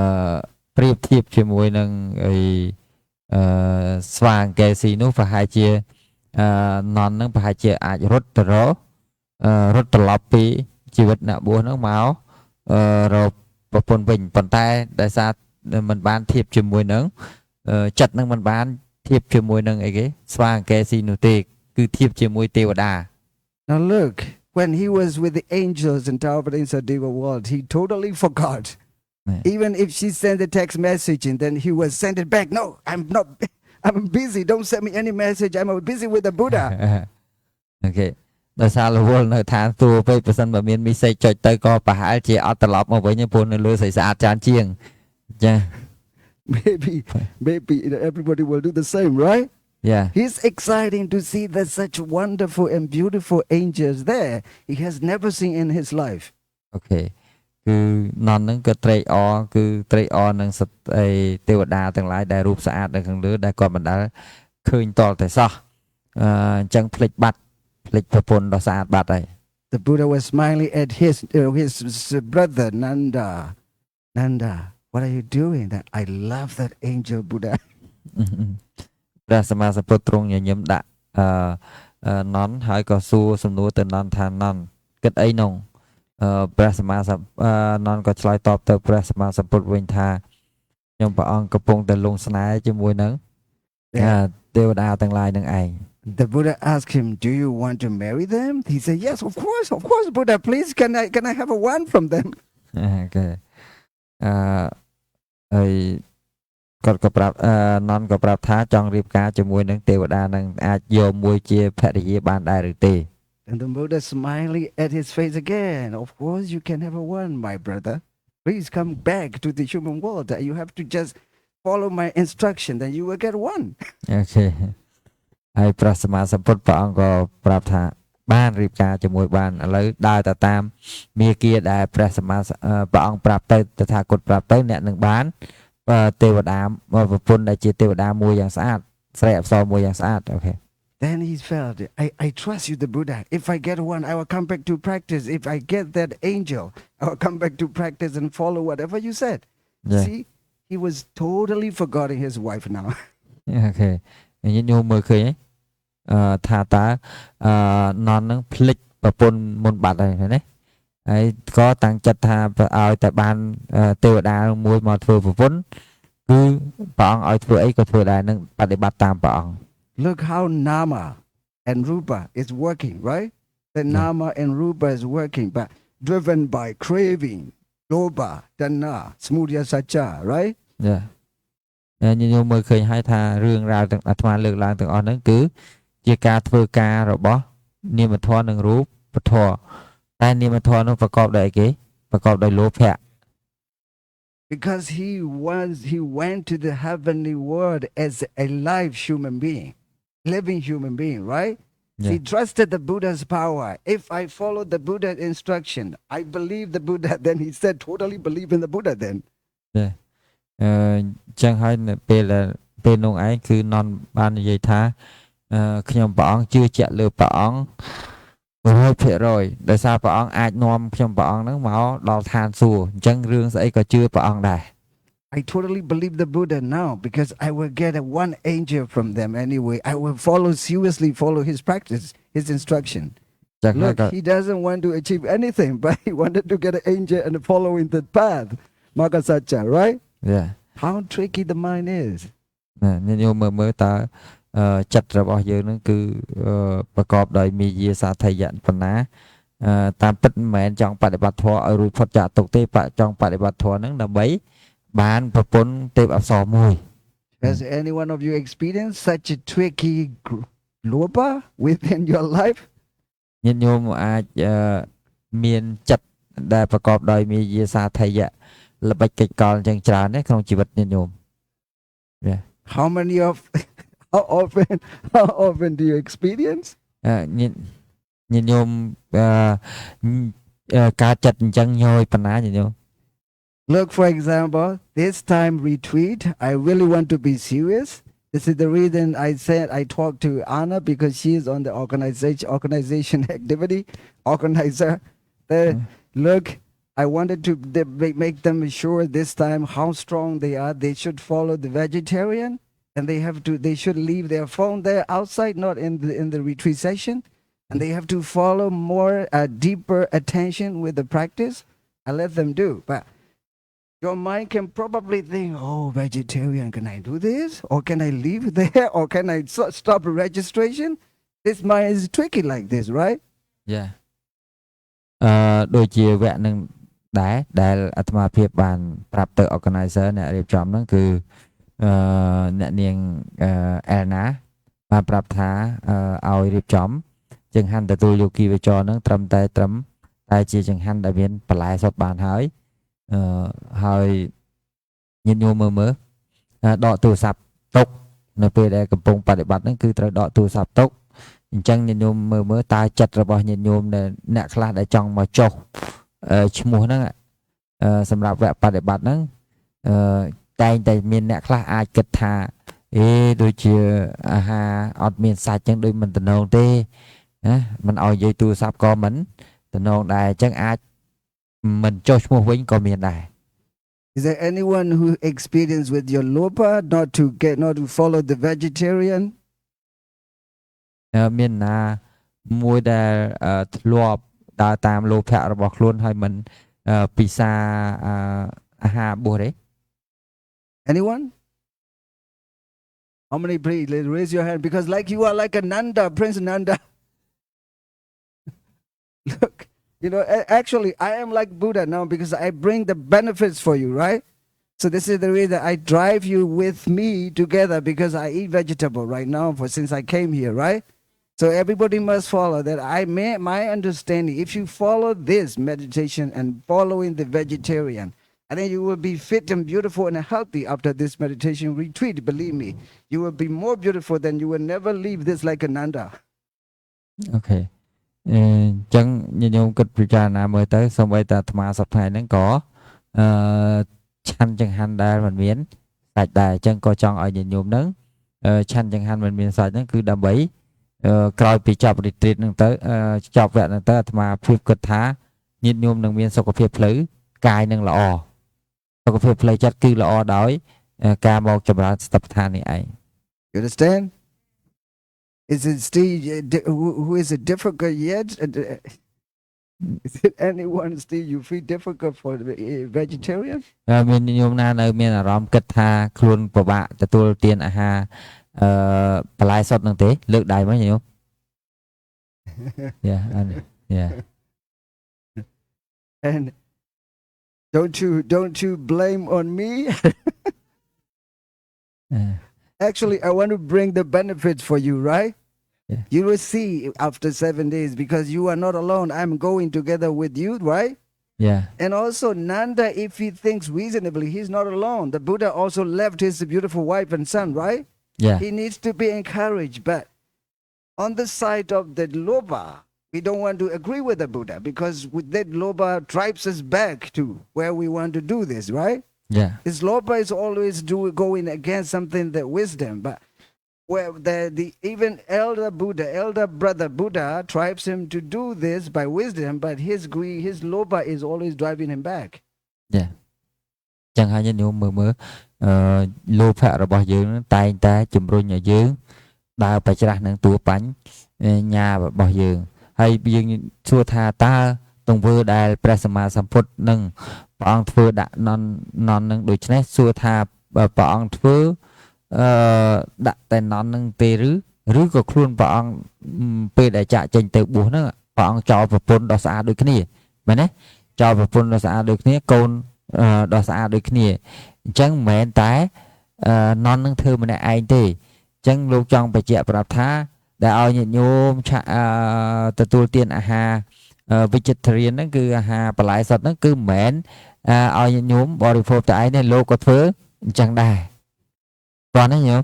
ប្រៀបធៀបជាមួយនឹងអីស្វាអង្កេស៊ីនោះប្រហែលជាណននឹងប្រហែលជាអាចរត់ត្រឡប់ពីជីវិតអ្នកបួសហ្នឹងមករកប្រពន្ធវិញប៉ុន្តែដោយសារมันបានធៀបជាមួយនឹងចិត្តនឹងมันបានធៀបជាមួយនឹងអីគេស្វាអង្កេស៊ីនោះទេគឺធៀបជាមួយទេវតា Now look, when he was with the angels in Tower in Sadiva world, he totally forgot. Even if she sent a text message and then he was send it back. No, I'm busy. Don't send me any message. I'm busy with the Buddha. Okay. ដោយសាររវល់នៅឋានទូពេកប្រសិនបើមានមីសេចចុចទៅក៏ប្រហែលជាអត់ត្រឡប់មកវិញព្រោះនៅលើស្រីស្អាតច្រើនជាងចា Maybe everybody will do the same, right? Yeah. He's exciting to see that such wonderful and beautiful angels there. He has never seen in his life. Okay. គឺណនហ្នឹងក៏ត្រេកអរគឺត្រេកអរនឹងទេវតាទាំងឡាយដែលរូបស្អាតនៅខាងលើដែលគាត់មិនដែលឃើញតលតែសោះអញ្ចឹងភ្លេចបាត់ភ្លេចប្រពន្ធដ៏ស្អាតបាត់ហើយ The Buddha was smiling at his brother Nanda. Nanda, what are you doing? That I love that angel Buddha. ព្រះសម្មាសម្ពុទ្ធទ្រង់ញញឹមដាក់ណនហើយក៏សួរសំណួរទៅណនថាណនគិតអីនោះព្រះសម្មាសម្ណនក៏ឆ្លើយតបទៅព្រះសម្មាសម្ពុទ្ធវិញថាខ្ញុំព្រះអង្គកំពុងតែលងស្នេហ៍ជាមួយនឹងទេវតាទាំងឡាយនឹងឯង The Buddha asked him, "Do you want to marry them?" He said, "Yes, of course, Buddha. Please, can I have a one from them?" Okay. ហើយគាត់ក៏ប្រាប់ណនក៏ប្រាប់ថាចង់រៀបការជាមួយនឹងទេវតានឹងអាចយកមួយជាភរិយាបានដែរឬទេ And the Buddha smiling at his face again. Of course, you can have a one, my brother. Please come back to the human world. You have to just follow my instruction, then you will get one. Okay. ហើយព្រះសម្មាសម្ពុទ្ធព្រះអង្គក៏ប្រាប់ថាបានរៀបការជាមួយបានឥឡូវដើរទៅតាមមាគ៌ាដែលព្រះសម្មាព្រះអង្គប្រាប់ទៅតថាគតប្រាប់ទៅអ្នកនឹងបានទេវតាប្រពន្ធដែលជាទេវតាមួយយ៉ាងស្អាតស្រីអប្សរមួយយ៉ាងស្អាតអូខេ Then he felt, I trust you, the Buddha. If I get one, I will come back to practice. If I get that angel, I will come back to practice and follow whatever you said. Yeah. See, he was totally forgetting his wife now. Okay. ញញោមមើលឃើញថាតើណននឹងភ្លេចប្រពន្ធមុនបាត់ហើយណាហើយក៏តាំងចិត្តថាឲ្យតែបានទេវតាមួយមកធ្វើប្រពន្ធគឺព្រះអង្គឲ្យធ្វើអីក៏ធ្វើដែរនឹងបដិបត្តិតាមព្រះអង្គ Look how Nama and Rupa is working, right? The Nama and Rupa is working, but driven by craving, Loba, Dana, Smudya Sacha, right? Yeah. ញញោមមើលឃើញហើយថារឿងរ៉ាវទាំងអាត្មាលើកឡើងទាំងអស់ហ្នឹងគឺជាការធ្វើការរបស់នាមធម៌និងរូបធម៌តែនាមធម៌នោះប្រកបដោយអីគេប្រកបដោយលោភៈ Because he went to the heavenly world as a live human being, living human being, right? Yeah. He trusted the Buddha's power. If I follow the Buddha's instruction, I believe the Buddha. Then he said, totally believe in the Buddha then. Yeah. ចឹងហើយពេលនោះឯងគឺននបាននិយាយថាខ្ញុំព្រះអង្គជឿជាក់លើព្រះអង្គ 100% ដោយសារព្រះអង្គអាចនាំខ្ញុំព្រះអង្គហ្នឹងមកដល់ឋានសួគ៌អញ្ចឹងរឿងស្អីក៏ជឿព្រះអង្គដែរ I totally believe the Buddha now because I will get one angel from them anyway. I will seriously follow his practice, his instruction. Look, he doesn't want to achieve anything, but he wanted to get an angel and following the path. Magasacha, right? Yeah. How tricky the mind is. ញញោមមើលតើចិត្តរបស់យើងហ្នឹងគឺប្រកបដោយមាយាសាធិយៈប៉ុណ្ណាតាមពិតមិនមែនចង់បដិបត្តិធម៌ឲ្យរួចផុតចាកទុក្ខទេចង់បដិបត្តិធម៌ហ្នឹងដើម្បីបានប្រពន្ធទេពអប្សរមួយ Has any one of you experienced such a tricky loba within your life? ញាតិញោមអាចមានចិត្តដែលប្រកបដោយមាយាសាធិយៈល្បិចកិច្ចកលយ៉ាងច្រើនទេក្នុងជីវិតញាតិញោម How often do you experience? ញាតិញោមកើតចិត្តអញ្ចឹងញយប៉ុណ្ណាញាតិញោម Look, for example, this time retreat, I really want to be serious. This is the reason I said I talked to Anna because she is on the organization activity organizer. Look, I wanted to make them sure this time how strong they are. They should follow the vegetarian, and they should leave their phone there outside, not in the retreat session, and they have to follow more deeper attention with the practice. I let them do, but your mind can probably think, oh, vegetarian, can I do this? Or can I leave there? Or can I stop registration? This mind is tricky like this, right? Yeah. ដូចជាវគ្គនឹងដែរដែលអាត្មាភាពបានប្រាប់ទៅ organizer អ្នករៀបចំហ្នឹងគឺអ្នកនាងElna បានប្រាប់ថាឲ្យរៀបចំចង្ហាន់ទទួលយោគីវចរហ្នឹងត្រឹមតែជាចង្ហាន់ដែលមានបន្លែសុទ្ធបានហើយហើយញាតិញោមមើលដកទូរស័ព្ទទុកនៅពេលដែលកំពុងបដិបត្តិហ្នឹងគឺត្រូវដកទូរស័ព្ទទុកអញ្ចឹងញាតិញោមមើលតើចិត្តរបស់ញាតិញោមអ្នកខ្លះដែលចង់មកចុះឈ្មោះហ្នឹងសម្រាប់វគ្គបដិបត្តិហ្នឹងតែងតែមានអ្នកខ្លះអាចគិតថាដូចជាអាហារអត់មានសាច់ចឹងដូចមិនតំណងទេណាមិនឲ្យនិយាយទូរស័ព្ទក៏មិនតំណងដែរអញ្ចឹងអាចមិនចុះឈ្មោះវិញក៏មានដែរ Is there anyone who experienced with your lopa not to follow the vegetarian? មានណាមួយដែលធ្លាប់ដើរតាមលោភៈរបស់ខ្លួនហើយមិនពិសាអាហារបួសទេ Anyone? How many please raise your hand because like you are like a Nanda, Prince Nanda. Look, you know, actually I am like Buddha now because I bring the benefits for you, right? So this is the reason I drive you with me together because I eat vegetable right now since I came here, right? So everybody must follow that. My understanding, if you follow this meditation and following the vegetarian, I think you will be fit and beautiful and healthy after this meditation retreat. Believe me, you will be more beautiful than you will never leave this like a Nanda. Okay. អញ្ចឹងញាតិញោមគិតពិចារណាមើលទៅសូម្បីតែអាត្មាសប្តាហ៍ហ្នឹងក៏ឆាន់ចង្ហាន់ដែលមិនមានសាច់ដែរអញ្ចឹងក៏ចង់ឲ្យញាតិញោមហ្នឹងឆាន់ចង្ហាន់មិនមានសាច់ហ្នឹងគឺដើម្បីក្រោយពីចប់រីទ្រីតហ្នឹងទៅចប់វគ្គហ្នឹងទៅអាត្មាភាពគិតថាញាតិញោមនឹងមានសុខភាពផ្លូវកាយនឹងល្អសុខភាពផ្លូវចិត្តគឺល្អដោយការមកចម្រើនសតិប្បដ្ឋាននេះឯង You understand? Is it still who is it difficult yet? Is it anyone still you feel difficult for the vegetarian? មានញោមណានៅមានអារម្មណ៍គិតថាខ្លួនពិបាកទទួលទានអាហារបន្លែសុទ្ធហ្នឹងទេលើកដៃមកញោម Yeah. And don't you blame on me? Actually, I want to bring the benefits for you, right? Yeah. You will see after 7 days because you are not alone. I'm going together with you, right? Yeah. And also Nanda, if he thinks reasonably, he's not alone. The Buddha also left his beautiful wife and son, right? Yeah. He needs to be encouraged. But on the side of the loba, we don't want to agree with the Buddha because with that loba drives us back to where we want to do this, right? Yeah. His loba is always going against something that wisdom, but where the even elder brother Buddha drives him to do this by wisdom, but his greed, his loba is always driving him back. Yeah. ចឹងហើយញាតិញោមមើលលោភៈរបស់យើងតែងតែជំរុញឲ្យយើងដើរប្រច្រាស់នឹងតួបញ្ញ៉ារបស់យើងហើយយើងសួរថាតើទង្វើដែលព្រះសម្មាសម្ពុទ្ធនឹងព្រះអង្គធ្វើដាក់នន់នឹងដូច្នេះសួរថាព្រះអង្គធ្វើដាក់តែនន់នឹងទេឬក៏ខ្លួនព្រះអង្គពេលដែលចាក់ចេញទៅបួសហ្នឹងព្រះអង្គចោលប្រពន្ធដ៏ស្អាតដូចគ្នាមែនទេចោលប្រពន្ធដ៏ស្អាតដូចគ្នាកូនដ៏ស្អាតដូចគ្នាអញ្ចឹងមិនមែនតែនន់នឹងធ្វើម្នាក់ឯងទេអញ្ចឹងលោកចង់បញ្ជាក់ប្រាប់ថាដែលឲ្យញាតិញោមទទួលទានអាហារvegetarian ហ្នឹងគឺអាហារបន្លែសុទ្ធហ្នឹងគឺមិនមែនឲ្យញាតិញោមបរិភោគតែឯងទេលោកក៏ធ្វើអញ្ចឹងដែរតោះណាញោម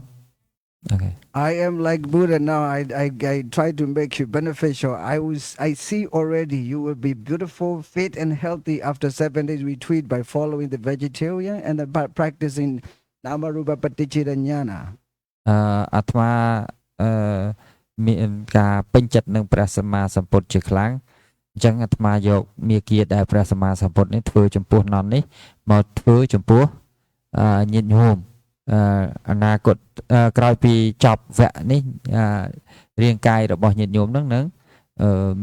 អូខេ I am like Buddha now. I try to make you beneficial. I see already you will be beautiful, fit, and healthy after 7 days retreat by following the vegetarian and by practicing Namarupa Paticiranyana. អាត្មាអឺមានការពេញចិត្តនឹងព្រះសម្មាសម្ពុទ្ធជាខ្លាំងអញ្ចឹងអាត្មាយកមាគ៌ាដែលព្រះសម្មាសម្ពុទ្ធនេះធ្វើចំពោះនន់នេះមកធ្វើចំពោះញាតិញោមអនាគតក្រោយពីចប់វគ្គនេះរាងកាយរបស់ញាតិញោមនឹង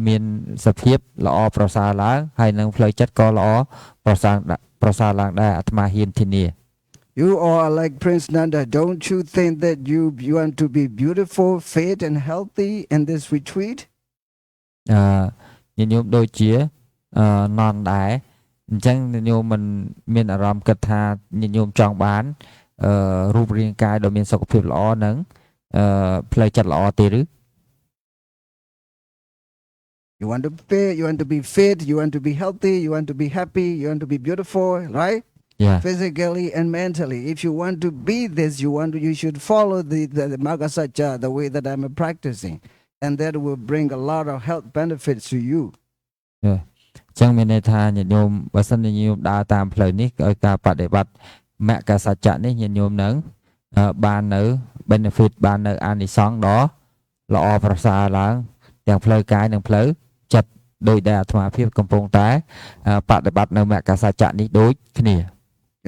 មានសភាពល្អប្រសើរឡើងហើយនឹងផ្លូវចិត្តក៏ល្អប្រសើរឡើងដែរអាត្មាហ៊ានធានា You all are like Prince Nanda. Don't you think that you want to be beautiful, fit, and healthy in this retreat? ញាតិញោមដូចជានន់ដែរអញ្ចឹងញាតិញោមមិនមានអារម្មណ៍គិតថាញាតិញោមចង់បានរូបរាងកាយដ៏មានសុខភាពល្អនឹងផ្លូវចិត្តល្អទេឬ You want to be fit, you want to be healthy, you want to be happy, you want to be beautiful, right? Yeah. Physically and mentally. If you want to be this, you should follow the Magga Satcha, the way that I'm practicing. And that will bring a lot of health benefits to you. Yeah. ចឹងមានន័យថាញាតិញោមបើសិនជាញាតិញោមដើរតាមផ្លូវនេះឲ្យការបដិបត្តិមគ្គសច្ចៈនេះញាតិញោមនឹងបាននៅ benefit បាននៅអានិសង្សដ៏ល្អប្រសើរឡើងទាំងផ្លូវកាយនិងផ្លូវចិត្តដោយដែលអាត្មាភាពកំពុងតែបដិបត្តិនៅមគ្គសច្ចៈនេះដូចគ្នា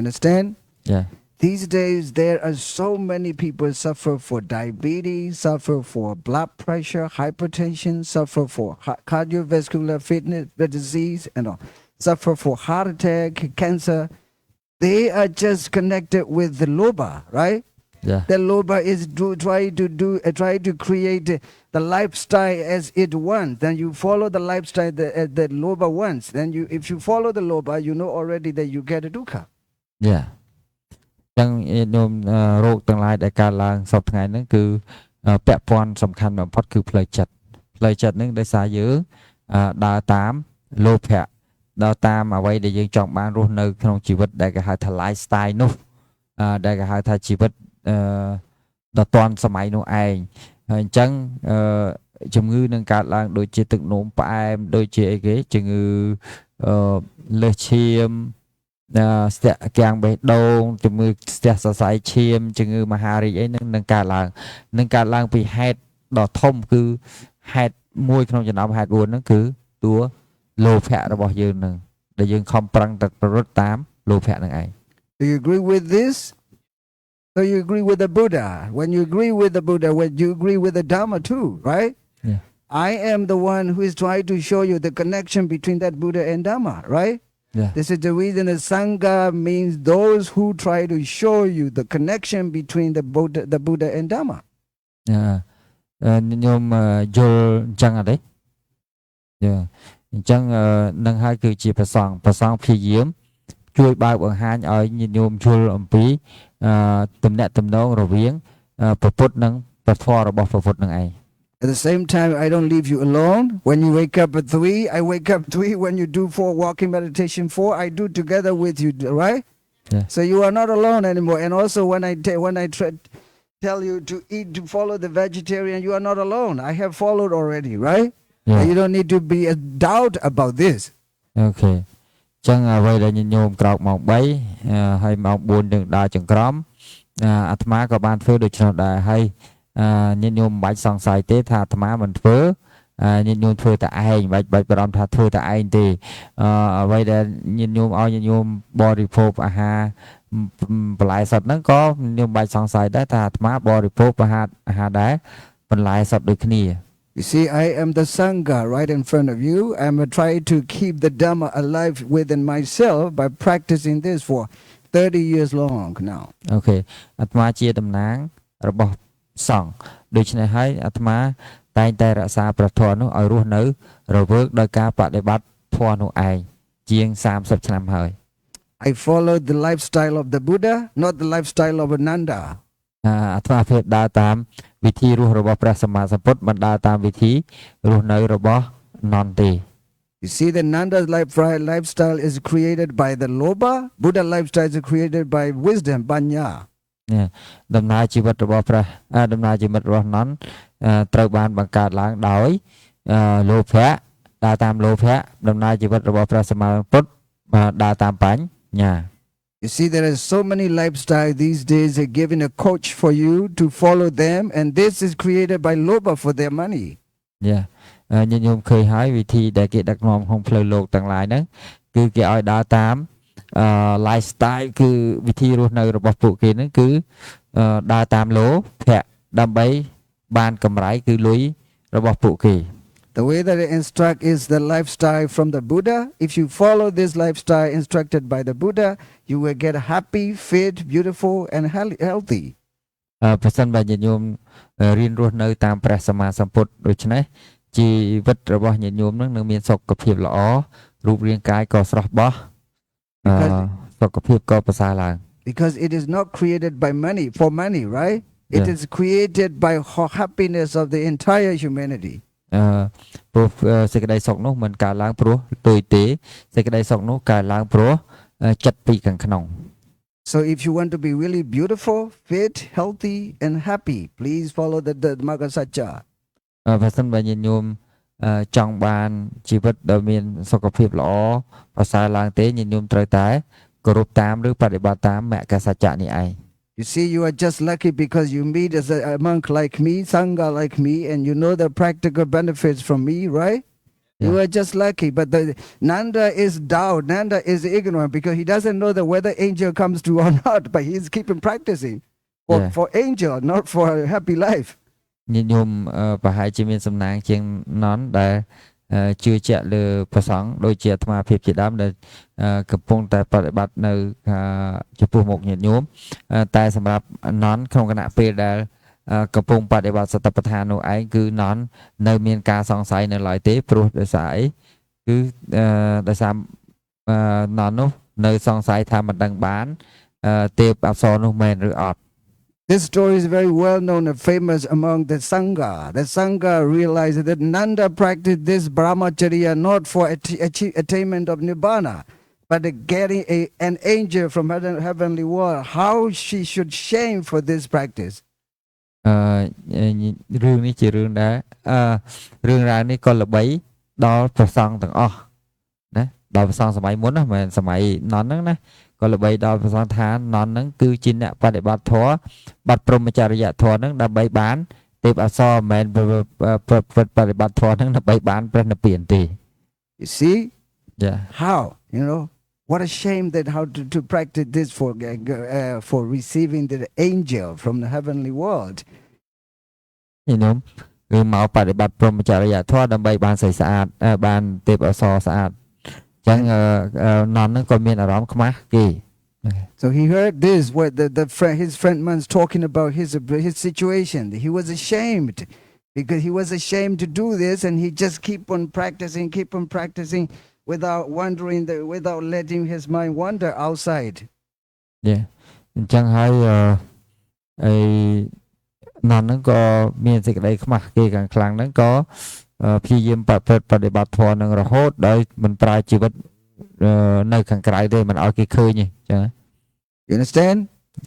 Understand? Yeah. These days, there are so many people suffer for diabetes, suffer for blood pressure, hypertension, suffer for cardiovascular fitness disease, and all. Suffer for heart attack, cancer. They are just connected with the loba, right? Yeah. The loba is try to create the lifestyle as it wants. Then you follow the lifestyle that loba wants. Then if you follow the loba, you know already that you get a dukkha. Yeah. ចឹងញោមរោគទាំងឡាយដែលកើតឡើងសពថ្ងៃហ្នឹងគឺពាក់ព័ន្ធសំខាន់បំផុតគឺផ្លូវចិត្តហ្នឹងដោយសារយើងដើរតាមលោភៈដើរតាមអ្វីដែលយើងចង់បានរស់នៅក្នុងជីវិតដែលគេហៅថា lifestyle នោះដែលគេហៅថាជីវិតដ៏ទាន់សម័យនោះឯងហើយអញ្ចឹងជំងឺនឹងកើតឡើងដូចជាទឹកនោមផ្អែមដូចជាអីគេជំងឺលើសឈាមស្ទាក់កាំងបេះដូងជំងឺស្ទះសរសៃឈាមជំងឺមហារីកអីនឹងកើតឡើងពីហេតុដ៏ធំគឺហេតុមួយក្នុងចំណោមហេតុ4ហ្នឹងគឺតួលោភៈរបស់យើងនឹងដែលយើងខំប្រឹងតែប្រព្រឹត្តតាមលោភៈនឹងឯង Do you agree with this? So you agree with the Buddha. When you agree with the Buddha, when you agree with the Dharma too, right? Yeah. I am the one who is trying to show you the connection between that Buddha and Dharma, right? Yeah. This is the reason that Sangha means those who try to show you the connection between the Buddha and Dharma. ញោមយល់អញ្ចឹងអត់ទេអញ្ចឹងនឹងហើយគឺជាប្រសងព្យាយាមជួយបើកបង្ហាញឲ្យញាតិញោមយល់អំពីទំនាក់ទំនងរវាងព្រះពុទ្ធនិងព្រះធម៌របស់ព្រះពុទ្ធនឹងឯង At the same time, I don't leave you alone. When you wake up at 3, I wake up 3. When you do 4 walking meditation 4, I do together with you, right? Yeah. So you are not alone anymore. And also when I tell you to follow the vegetarian, you are not alone. I have followed already, right? Yeah. You don't need to be a doubt about this. Okay. ចឹងអ្វីដែលញាតិញោមក្រោកម៉ោង3ហើយម៉ោង4នឹងដើរចង្ក្រមអាត្មាក៏បានធ្វើដូច្នោះដែរហើយញាតិញោមមិនបាច់សង្ស័យទេថាអាត្មាមិនធ្វើញាតិញោមធ្វើតែឯងមិនបាច់បារម្ភថាធ្វើតែឯងទេអ្វីដែលញាតិញោមឲ្យញាតិញោមបរិភោគអាហារបន្លែសុទ្ធហ្នឹងក៏ញាតិញោមបាច់សង្ស័យដែរថាអាត្មាបរិភោគអាហារដែរបន្លែសុទ្ធដូចគ្នា You see, I am the Sangha right in front of you. I'm trying to keep the Dhamma alive within myself by practicing this for 30 years long now. Okay. អាត្មាជាតំណាងរបស់សង្ឃដូច្នេះហើយអាត្មាតែងតែរក្សាព្រះធម៌នោះឲ្យរស់នៅរវើកដោយការបដិបត្តិធម៌នោះឯងជាង30ឆ្នាំហើយ I followed the lifestyle of the Buddha, not the lifestyle of Nanda. អាត្មាភាពដើរតាមវិធីរស់របស់ព្រះសម្មាសម្ពុទ្ធមិនដើរតាមវិធីរស់នៅរបស់នន់ទេ You see, the Nanda's lifestyle is created by the Loba. Buddha lifestyle is created by wisdom, Panya. នេះដំណើរជីវិតរបស់ព្រះដំណើរជីវិតរបស់នន់ត្រូវបានបង្កើតឡើងដោយលោភៈដើរតាមលោភៈដំណើរជីវិតរបស់ព្រះសម្មាសម្ពុទ្ធដើរតាមបញ្ញា You see, there are so many lifestyles these days. They're giving a coach for you to follow them, and this is created by Loba for their money. ញាតិញោមឃើញហើយវិធីដែលគេដឹកនាំក្នុងផ្លូវលោកទាំងឡាយហ្នឹងគឺគេឲ្យដើរតាម lifestyle គឺវិធីរស់នៅរបស់ពួកគេហ្នឹងគឺដើរតាមលោភៈដើម្បីបានកម្រៃគឺលុយរបស់ពួកគេ The way that they instruct is the lifestyle from the Buddha. If you follow this lifestyle instructed by the Buddha, you will get happy, fit, beautiful, and healthy. ប្រសិនបើញាតិញោមរៀនរស់នៅតាមព្រះសម្មាសម្ពុទ្ធដូច្នេះជីវិតរបស់ញាតិញោមនឹងមានសុខភាពល្អរូបរាងកាយក៏ស្រស់បោះសុខភាពក៏ប្រសើរឡើង Because it is not created by money for money, right? It is created by happiness of the entire humanity. ព្រោះសេចក្តីសុខនោះមិនកើតឡើងព្រោះទុយទេសេចក្តីសុខនោះកើតឡើងព្រោះចិត្តពីខាងក្នុង So if you want to be really beautiful, fit, healthy, and happy, please follow the Magga Satcha. បើសិនបើញាតិញោមចង់បានជីវិតដែលមានសុខភាពល្អប្រសើរឡើងទេញាតិញោមត្រូវតែគោរពតាមឬបប្រតិបត្តិតាមមគ្គសច្ចៈនេះឯង You see, you are just lucky because you meet as a monk like me, Sangha like me, and you know the practical benefits from me, right? Yeah. You are just lucky. But the Nanda is doubt. Nanda is ignorant because he doesn't know that whether angel comes to or not. But he's keeping practicing for angel, not for a happy life. ញាតិញោមប្រហែលជាមានសំណាងជាងណនដែលជឿជាក់លើព្រះសង្ឃដូចជាអាត្មាភាពជាដើមដែលកំពុងតែបប្រតិបត្តិនៅចំពោះមុខញាតិញោមតែសម្រាប់ណនក្នុងគណៈពេលដែលកំពុងបប្រតិបត្តិសតិប្បដ្ឋាននោះឯងគឺណននៅមានការសង្ស័យនៅឡើយទេព្រោះដោយសារអីគឺដោយសារណននោះនៅសង្ស័យថាមិនដឹងបានទេពអប្សរនោះមែនឬអត់ This story is very well known and famous among the Sangha. The Sangha realized that Nanda practiced this brahmacharya not for attainment of Nibbana, but getting an angel from heavenly world. How she should shame for this practice. រឿងនេះជារឿងដែលរឿងរ៉ាវនេះក៏ល្បីដល់ព្រះសង្ឃទាំងអស់ណាដល់ព្រះសង្ឃសម័យមុនណាមិនសម័យណនហ្នឹងណាក៏ល្បីដល់ព្រះសង្ឃថាណនហ្នឹងគឺជាអ្នកបដិបត្តិធម៌បាត់ព្រហ្មចរិយធម៌ហ្នឹងដើម្បីបានទេពអប្សរមិនមែនបដិបត្តិធម៌ហ្នឹងដើម្បីបានព្រះនិព្វានទេ You see? Yeah. How? You know, what a shame that how to practice this for receiving the angel from the heavenly world. ញោមគឺមកបដិបត្តិព្រហ្មចរិយធម៌ដើម្បីបានស្អីស្អាតបានទេពអប្សរស្អាតចឹងណនហ្នឹងក៏មានអារម្មណ៍ខ្មាស់គេ So he heard this where his friend man's talking about his situation. He was ashamed because he was ashamed to do this and he just keep on practicing without wandering without letting his mind wander outside. Yeah. អញ្ចឹងហើយណនហ្នឹងក៏មានសេចក្តីខ្មាស់គេខាងខ្លាំងហ្នឹងក៏ព្យាយាមបដិបត្តិធម៌នឹងរហូតដោយមិនប្រើជីវិតនៅខាงក្រៅទេមិនឲ្យគេឃើញទេចឹង You understand?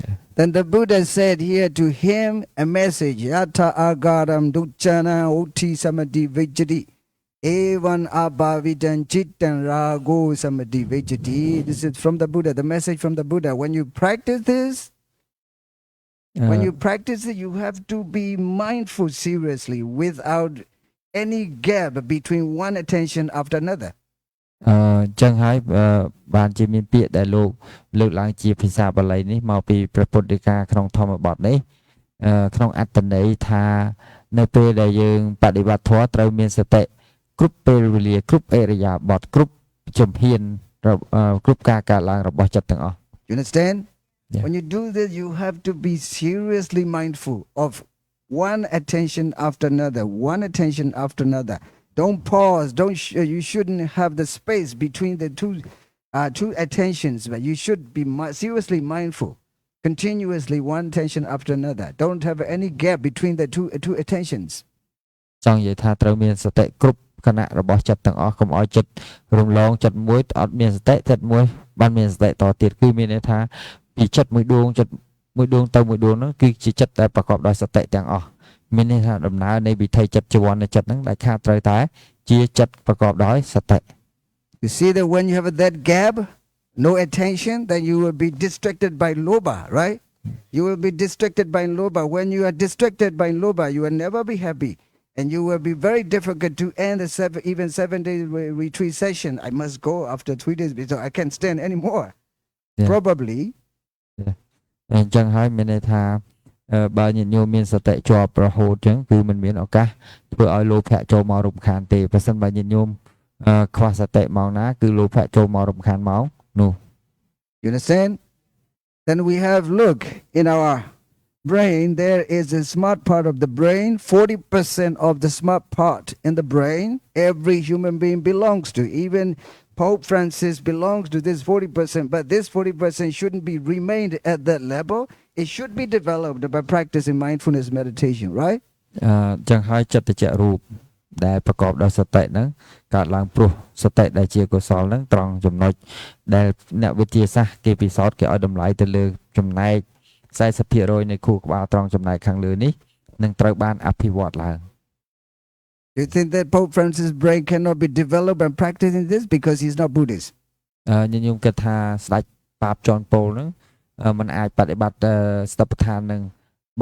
Yeah. Then the Buddha said here to him a message Yatha agaram duchana uti samadhi vijjati evan abhavitan chittan rago samadhi vijjati. This is from the Buddha, the message from the Buddha. When you practice this, you have to be mindful seriously without any gap between one attention after another. ចឹងហើយបានជាមានពាក្យដែលលោកលើកឡើងជាភាសាបាលីនេះមកពីព្រះពុទ្ធដីកាក្នុងធម្មបទនេះក្នុងអត្ថន័យថានៅពេលដែលយើងបដិបត្តិធម៌ត្រូវមានសតិគ្រប់ពេលវេលាគ្រប់អរិយាបថគ្រប់ជំហានគ្រប់ការកើតឡើងរបស់ចិត្តទាំងអស់ You understand? Yeah. When you do this you have to be seriously mindful of one attention after another. Don't pause. You shouldn't have the space between the two attentions, but you should be seriously mindful. Continuously, one attention after another. Don't have any gap between the two attentions. ចង់និយាយថាត្រូវមានសតិគ្រប់គណៈរបស់ចិត្តទាំងអស់កុំឲ្យចិត្តរំលងចិត្តមួយអត់មានសតិចិត្តមួយបានមានសតិតទៀតគឺមានន័យថាពីចិត្តមួយដួងចិត្ត មួយដួងទៅមួយដួងហ្នឹងគឺជាចិត្តដែលប្រកបដោយសតិទាំងអស់មានន័យថាដំណើរនៃវិថីចិត្តជីវ័ននៃចិត្តហ្នឹងដែលខាតត្រូវតែជាចិត្តប្រកបដោយសតិ You see that when you have that gap, no attention, then you will be distracted by lobha, right? You will be distracted by lobha. When you are distracted by lobha, you will never be happy. And you will be very difficult to end a even 7 day retreat session. I must go after 3 days because I can't stand anymore. Yeah. Probably. អញ្ចឹងហើយមានន័យថាបើញាតិញោមមានសតិជាប់រហូតអញ្ចឹងគឺมันមានឱកាសធ្វើឲ្យលោភៈចូលមករំខានទេបើសិនបើញាតិញោមខ្វះសតិមកណាគឺលោភៈចូលមករំខានមកនោះ You understand? Then we have, look, in our brain, there is a smart part of the brain. 40% of the smart part in the brain, every human being belongs to. Even Pope Francis belongs to this 40%. But this 40% shouldn't be remained at that level. It should be developed by practicing mindfulness meditation, right? អញ្ចឹងហើយចិត្តចរូបដែលប្រកបដោយសតិហ្នឹងកើតឡើងព្រោះសតិដែលជាកុសលហ្នឹងត្រង់ចំណុចដែលអ្នកវិទ្យាសាស្ត្រគេពិសោធន៍គេឲ្យតម្លៃទៅលើចំណែក 40% នៃខួរក្បាលត្រង់ចំណែកខាងលើនេះនឹងត្រូវបានអភិវឌ្ឍឡើង Do you think that Pope Francis' brain cannot be developed and practicing this because he's not Buddhist? ញញោមគិតថាស្ដេចបាបចនពូលហ្នឹងมันអាចបដិបត្តិស្តបដ្ឋាននឹង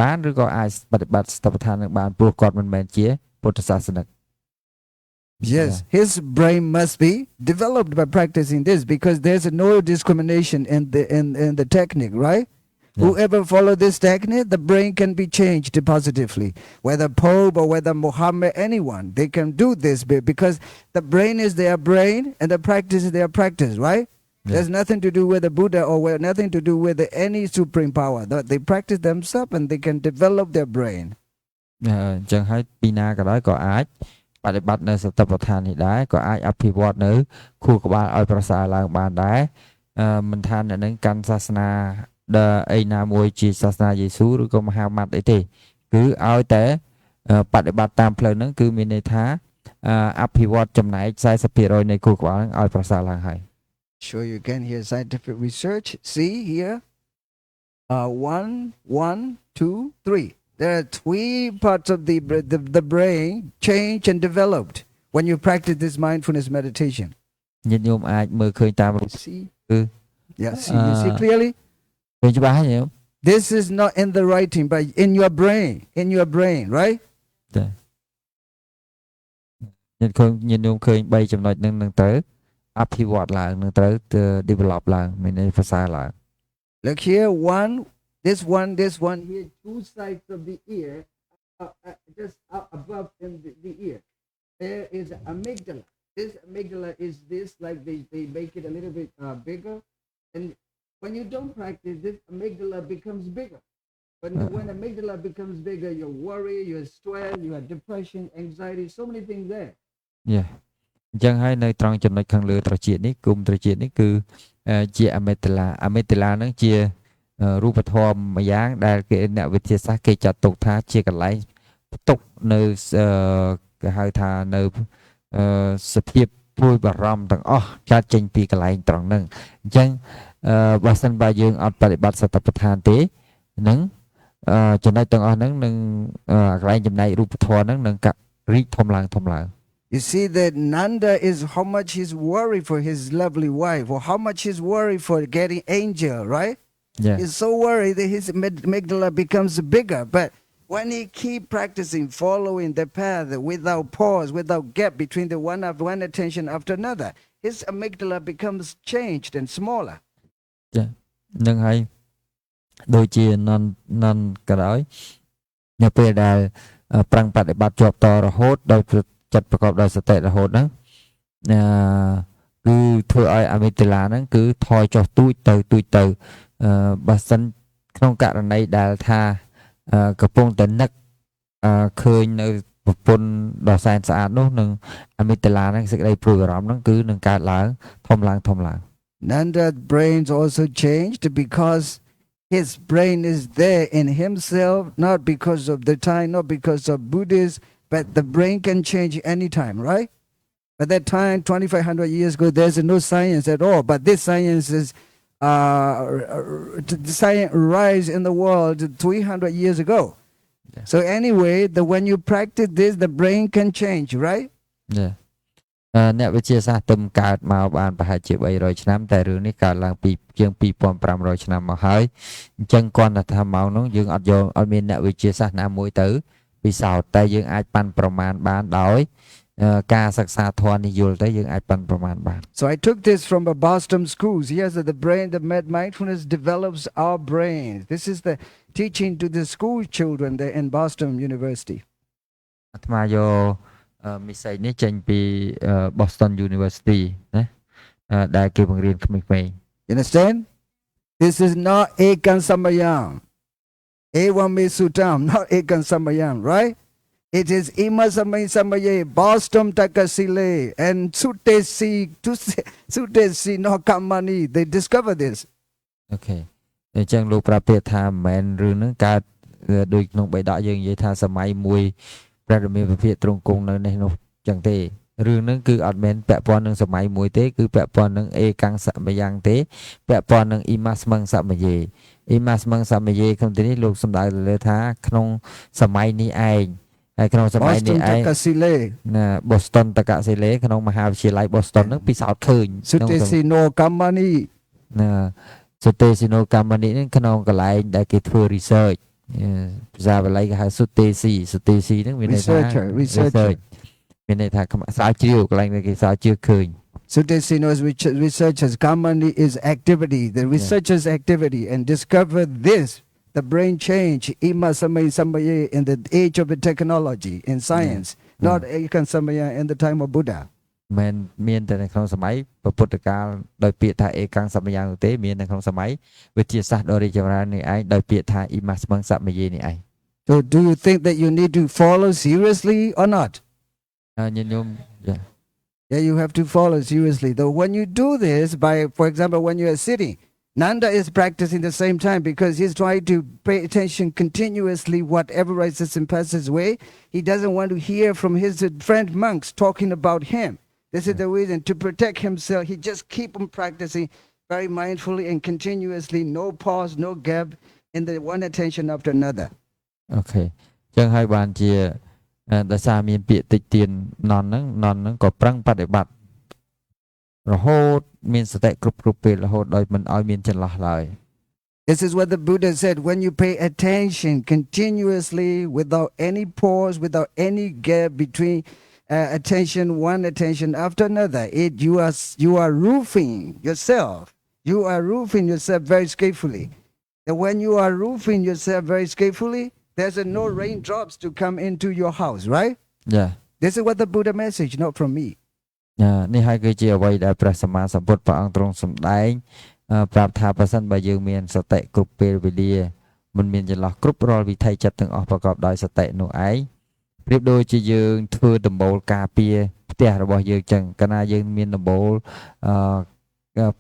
បានឬក៏អាចបដិបត្តិស្តបដ្ឋាននឹងបានព្រោះគាត់មិនមែនជាពុទ្ធសាសនិក Yes, his brain must be developed by practicing this because there's no discrimination in the technique, right? Yeah. Whoever follow this technique, the brain can be changed positively. Whether Pope or whether Muhammad, anyone, they can do this because the brain is their brain and the practice is their practice, right? Yeah. There's nothing to do with the Buddha or nothing to do with any supreme power. They practice themselves and they can develop their brain. ចឹងហើយពីណាក៏ដោយក៏អាចបដិបត្តិនៅសតិប្បដ្ឋាននេះដែរក៏អាចអភិវឌ្ឍនៅខួរក្បាលឲ្យប្រសើរឡើងបានដែរមិនថាអ្នកនឹងកាន់សាសនាអីណាមួយជាសាសនាយេស៊ូឬក៏មហាម៉ាត់អីទេគឺឲ្យតែបដិបត្តិតាមផ្លូវហ្នឹងគឺមានន័យថាអភិវឌ្ឍចំណែក 40% នៃខួរក្បាលហ្នឹងឲ្យប្រសើរឡើងហើយ Sure you can hear scientific research. See here. 1, 1, 2, 3. There are 3 parts of the brain changed and developed when you practice this mindfulness meditation. ញាតិញោមអាចមើលឃើញតាមរូប See? គឺ Yeah, see, you see clearly? ឃើញច្បាស់ហើយញោម This is not in the writing, but in your brain, right? ចាញាតិញោមឃើញ3ចំណុចហ្នឹងនឹងទៅអភិវឌ្ឍឡើងនឹងត្រូវ develop ឡើងមានន័យប្រសើរឡើង Look here, this one here, 2 sides of the ear, just up above in the ear. There is amygdala. This amygdala is this, like they make it a little bit bigger. And when you don't practice, this amygdala becomes bigger. When amygdala becomes bigger, you worry, you stress, you have depression, anxiety, so many things there. Yeah. អញ្ចឹងហើយនៅត្រង់ចំណុចខាងលើត្រចៀកនេះគុំត្រចៀកនេះគឺជាអមេតាឡាហ្នឹងជារូបធម៌មួយយ៉ាងដែលគេអ្នកវិទ្យាសាស្ត្រគេចាត់ទុកថាជាកន្លែងផ្ទុកនៅគេហៅថានៅសភាពព្រួយបារម្ភទាំងអស់កើតចេញពីកន្លែងត្រង់ហ្នឹងអញ្ចឹងបើសិនបើយើងអត់បប្រតិបត្តិសតិប្បដ្ឋានទេនឹងចំណុចទាំងអស់ហ្នឹងនឹងកន្លែងចំណែករូបធម៌ហ្នឹងនឹងរីកធំឡើង You see that Nanda is how much he's worried for his lovely wife, or how much he's worried for getting angel, right? Yeah. He's so worried that his amygdala becomes bigger. But when he keep practicing, following the path without pause, without gap between the one attention after another, his amygdala becomes changed and smaller. Yeah. នឹងហើយដូចជាននក៏ដោយនៅពេលដែលប្រឹងបប្រតិបត្តិជាប់តរហូតដោយចិត្តប្រកបដោយសតិរហូតហ្នឹងគឺធ្វើឲ្យអមេតាឡាហ្នឹងគឺថយចុះទូចទៅបើសិនក្នុងករណីដែលថាកំពុងតែនឹកឃើញនៅប្រពន្ធដ៏សែនស្អាតនោះនឹងអមេតាឡាហ្នឹងសេចក្តីព្រួយបារម្ភហ្នឹងគឺនឹងកើតឡើងធំឡើង Nanda's brains also changed because his brain is there in himself, not because of the time, not because of Buddhists, but the brain can change anytime, right? At that time, 2,500 years ago, there's no science at all. But this science is science rise in the world 300 years ago. Yeah. So anyway, when you practice this, the brain can change, right? អ្នកវិទ្យាសាស្ត្រទំកើតមកបានប្រហែលជា300ឆ្នាំតែរឿងនេះកើតឡើងពីជាង2500ឆ្នាំមកហើយអញ្ចឹងគាត់ថាមកនោះយើងអត់មានអ្នកវិទ្យាសាស្ត្រណាមួយទៅពិសោធន៍តែយើងអាចប៉ាន់ប្រមាណបានដោយការសិក្សាធម៌នេះយល់ទៅយើងអាចប៉ាន់ប្រមាណបាន So I took this from a Boston schools. Yes, the brain, the mindfulness develops our brains. This is the teaching to the school children there in Boston University. អាត្មាយកមិស្ស័យនេះចេញពី Boston University ណាដែលគេបង្រៀនក្មេងៗ You understand? This is not Ekan Samayam. Ewame Sutam, not Ekan Samayam, right? It is Ima Samay Samaye, Boston Takasile, and Sutesi no Kamani. They discover this. អូខេអញ្ចឹងលោកប្រាប់ទៀតថាមិនមែនរឿងហ្នឹងកើតដូចក្នុងបេដកយើងនិយាយថាសម័យមួយព្រះរាមាវិភាកទ្រង់គង់នៅនេះនោះចឹងទេរឿងហ្នឹងគឺអត់មែនពាក់ព័ន្ធនឹងសម័យមួយទេគឺពាក់ព័ន្ធនឹងអេកាំងសមយ៉ាងទេពាក់ព័ន្ធនឹងអ៊ីម៉ាស្មឹងសមយេអ៊ីម៉ាស្មឹងសមយេក្នុងទីនេះលោកសំដៅលើថាក្នុងសម័យនេះឯងហើយក្នុងសម័យនេះឯងណា Boston តកសិលេក្នុងមហាវិទ្យាល័យ Boston ហ្នឹងពិសោធន៍ឃើញ Sutesino Kamani ណា Sutesino Kamani ហ្នឹងក្នុងកន្លែងដែលគេធ្វើ research ភាសាបាលីគេហៅ Sutesi ហ្នឹងមានន័យថា research មានន័យថាស្រាវជ្រាវកន្លែងដែលគេស្រាវជ្រាវឃើញ Sutesino's researchers Kamani is activity, the researchers activity, and discover this, the brain change, Ima Samay Samaye in the age of the technology, in science, not Ekan Samaya in the time of Buddha. មិនមានតែនៅក្នុងសម័យពុទ្ធកាលដោយពាក្យថាអេកាំងសមយ៉ាងនោះទេមាននៅក្នុងសម័យវិទ្យាសាស្ត្រដ៏រីកចម្រើននេះឯងដោយពាក្យថាអ៊ីម៉ាស្មឹងសមយេនេះឯង So do you think that you need to follow seriously or not? ញាតិញោម Yeah, you have to follow seriously. Though when you do this, for example, when you are sitting, Nanda is practicing the same time because he's trying to pay attention continuously whatever rises and passes his way. He doesn't want to hear from his friend monks talking about him. This is the reason to protect himself. He just keep on practicing very mindfully and continuously, no pause, no gap in the one attention after another. Okay. ចឹងហើយបានជាដោយសារមានពាក្យតិចទៀននន់ហ្នឹងក៏ប្រឹងបដិបត្តិរហូតមានសតិគ្រប់ពេលរហូតដោយមិនឲ្យមានចន្លោះឡើយ This is what the Buddha said. When you pay attention continuously without any pause, without any gap between one attention after another, you are roofing yourself. You are roofing yourself very skillfully. And when you are roofing yourself very skillfully, there's no raindrops to come into your house, right? Yeah. This is what the Buddha message, not from me. នេះហើយគឺជាអ្វីដែលព្រះសម្មាសម្ពុទ្ធព្រះអង្គទ្រង់សម្ដែងប្រាប់ថាប្រសិនបើយើងមានសតិគ្រប់ពេលវេលាមិនមានចន្លោះគ្រប់រាល់វិថីចិត្តទាំងអស់ប្រកបដោយសតិនោះឯងប្រៀបដូចជាយើងធ្វើដំបូលការពារផ្ទះរបស់យើងចឹងកាលណាយើងមានដំបូល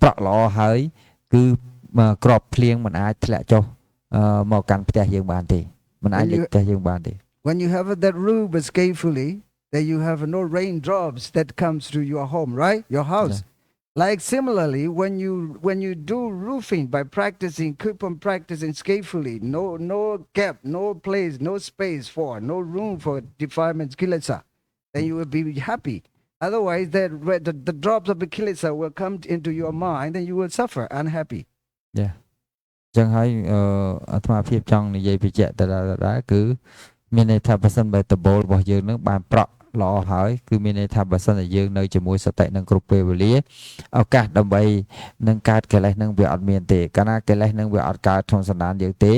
ប្រក់ល្អហើយគឺក្របភ្លៀងមិនអាចធ្លាក់ចុះមកកាន់ផ្ទះយើងបានទេមិនអាចលិចផ្ទះយើងបានទេ When you have that roof skillfully, then you have no raindrops that comes to your home, right? Your house. Yeah. Like similarly, when you do roofing by practicing, keep on practicing skillfully, no gap, no place, no space no room for defilements, kilesa, then you will be happy. Otherwise, the drops of the kilesa will come into your mind, and you will suffer unhappy. Yeah. ចឹងហើយអាត្មាភាពចង់និយាយបញ្ជាក់ទៅដែរគឺមានន័យថាបើសិនបើដបូលរបស់យើងនឹងបានប្រក់ល្អហើយគឺមានន័យថាបើសិនតែយើងនៅជាមួយសតិនឹងគ្រប់ពេលវេលាឱកាសដើម្បីនឹងកើតកិលេសនឹងវាអត់មានទេកាលណាកិលេសនឹងវាអត់កើតក្នុងសន្តានយើងទេ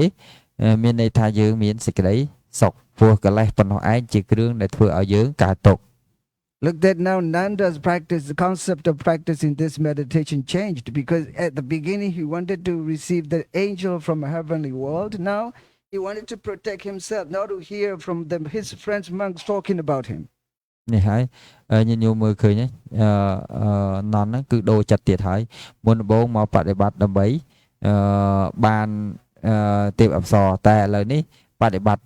មានន័យថាយើងមានសេចក្តីសុខព្រោះកិលេសប៉ុណ្ណោះឯងជាគ្រឿងដែលធ្វើឲ្យយើងកើតទុក្ខ Look that now Nanda's practice, the concept of practicing this meditation changed because at the beginning he wanted to receive the angel from a heavenly world. Now he wanted to protect himself, not to hear from his friends monks talking about him. នេះហើយញាតិញោមមើលឃើញហ្នឹងណនហ្នឹងគឺដូរចិត្តទៀតហើយមុនដំបូងមកបដិបត្តិដើម្បីបានទេពអប្សរតែឥឡូវនេះបដិបត្តិ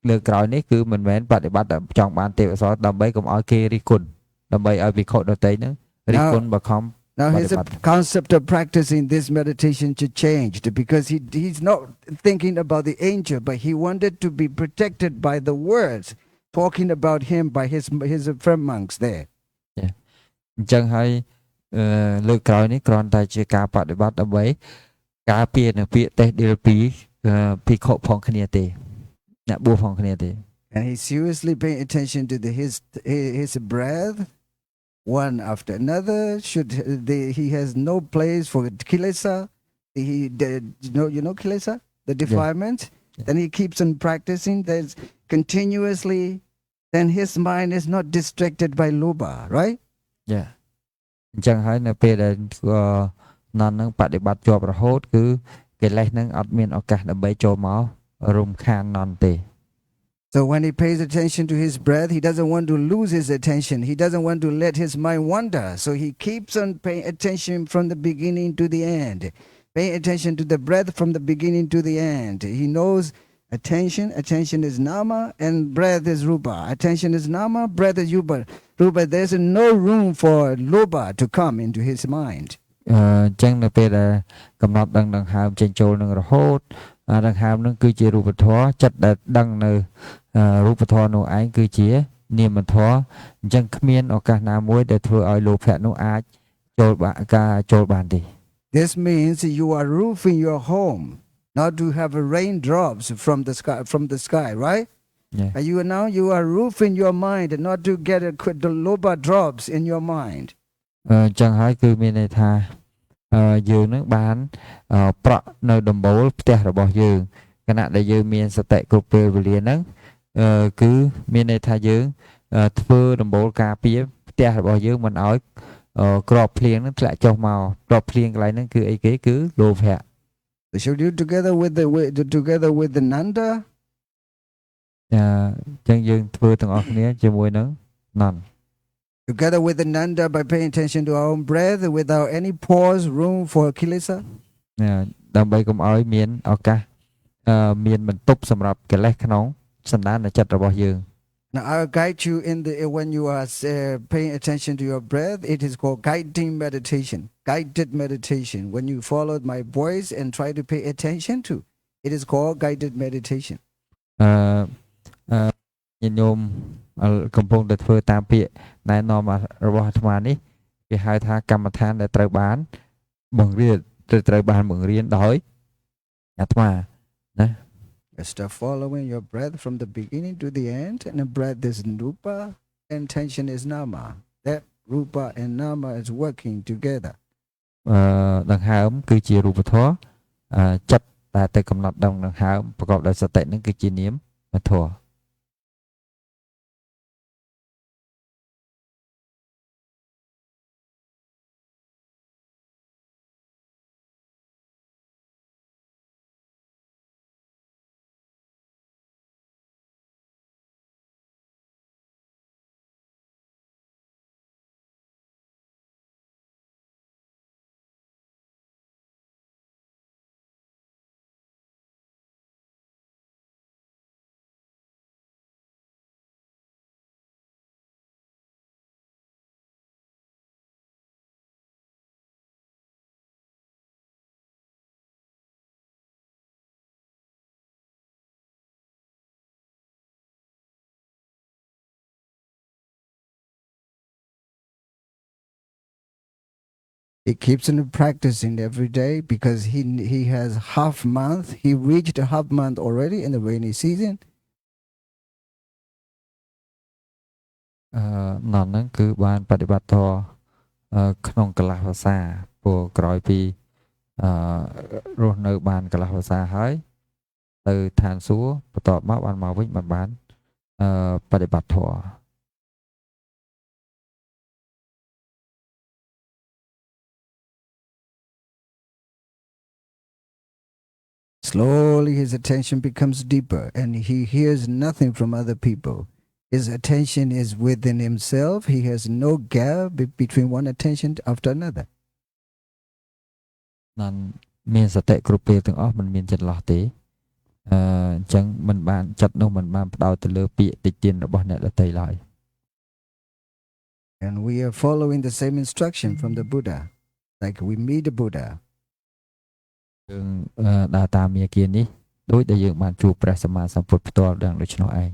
លើក្រោយនេះគឺមិនមែនបដិបត្តិចង់បានទេពអប្សរដើម្បីកុំឲ្យគេរិះគន់ដើម្បីឲ្យវិខុដតីហ្នឹងរិះគន់បខំ Now បដិ his បត្តិ concept of practicing this meditation should change because he's not thinking about the angel, but he wanted to be protected by the words talking about him by his friend monks there. អញ្ចឹងហើយលើកក្រោយនេះគ្រាន់តែជាការបដិបត្តិដើម្បីការពារនៅពាក្យតេសដៀលពីភិក្ខុផងគ្នាទេអ្នកបួសផងគ្នាទេ And he's seriously paying attention to his breath, one after another. He has no place for kilesa. You know kilesa, the defilement. Yeah. Then he keeps on practicing that continuously. Then his mind is not distracted by lobha, right? យ៉ាអញ្ចឹងហើយនៅពេលដែលនន់នឹងបដិបត្តិជាប់រហូតគឺកិលេសនឹងអត់មានឱកាសដើម្បីចូលមករំខាននន់ទេ So when he pays attention to his breath, he doesn't want to lose his attention. He doesn't want to let his mind wander. So he keeps on paying attention from the beginning to the end. Paying attention to the breath from the beginning to the end. He knows attention is nama, and breath is rupa. Attention is nama, breath is rupa. There's no room for lobha to come into his mind. អញ្ចឹងនៅពេលដែលកំណត់ដង្ហើមចេញចូលនឹងរហូតដង្ហើមនឹងគឺជារូបធម៌ចិត្តដែលដឹងនៅរូបធម៌នោះឯងគឺជានាមធម៌អញ្ចឹងគ្មានឱកាសណាមួយដែលធ្វើឲ្យលោភៈនោះអាចចូលបានទេ This means you are roofing your home, not to have raindrops from the sky, right? Yeah. And you are roofing your mind, not to get the lobha drops in your mind. អញ្ចឹងហើយគឺមានន័យថាយើងនឹងបានប្រក់នៅដំបូលផ្ទះរបស់យើងខណៈដែលយើងមានសតិគ្រប់ពេលវេលាហ្នឹងគឺមានន័យថាយើងធ្វើដំបូលការពារផ្ទះរបស់យើងមិនឲ្យក្របភ្លៀងហ្នឹងធ្លាក់ចុះមកក្របភ្លៀងកន្លែងហ្នឹងគឺអីគេគឺលោភៈ So should you together with the Nanda? អញ្ចឹងយើងធ្វើទាំងអស់គ្នាជាមួយនឹងនន់ Together with the Nanda by paying attention to our own breath without any pause, room for kilesa. ដើម្បីកុំឲ្យមានឱកាសមានបន្ទប់សម្រាប់កិលេសក្នុងសន្តានចិត្តរបស់យើង Now I'll guide you when you are paying attention to your breath. It is called guided meditation. When you follow my voice and try to pay attention to, it is called guided meditation. ញាតិញោមកំពុងតែធ្វើតាមពាក្យណែនាំរបស់អាត្មានេះគេហៅថាកម្មដ្ឋានដែលត្រូវបានបង្រៀនដោយអាត្មាណា Start following your breath from the beginning to the end, and the breath is rupa, and attention is nama. That rupa and nama is working together. ដង្ហើមគឺជារូបធម៌ចិត្តដែលទៅកំណត់ដង្ហើមប្រកបដោយសតិនឹងគឺជានាមធម៌ He keeps on practicing every day because he has half month. He reached a half month already in the rainy season. ណនហ្នឹងគឺបានបដិបត្តិធម៌ក្នុងកលះភាសាព្រោះក្រោយពីរស់នៅបានកលះភាសាហើយទៅឋានសួគ៌បន្ទាប់មកបានមកវិញបានបដិបត្តិធម៌ Slowly his attention becomes deeper and he hears nothing from other people. His attention is within himself. He has no gap between one attention after another. បានមានសតិគ្រប់ពេលទាំងអស់មិនមានចន្លោះទេអញ្ចឹងមិនបានចិត្តនោះមិនបានផ្ដោតទៅលើពាក្យតិចទៀនរបស់អ្នកដទៃឡើយ And we are following the same instruction from the Buddha. like we meet the Buddha. យើងដើរតាមមាគ៌ានេះដូចដែលយើងបានជួបព្រះសម្មាសម្ពុទ្ធផ្ទាល់ដឹងដូច្នោះឯង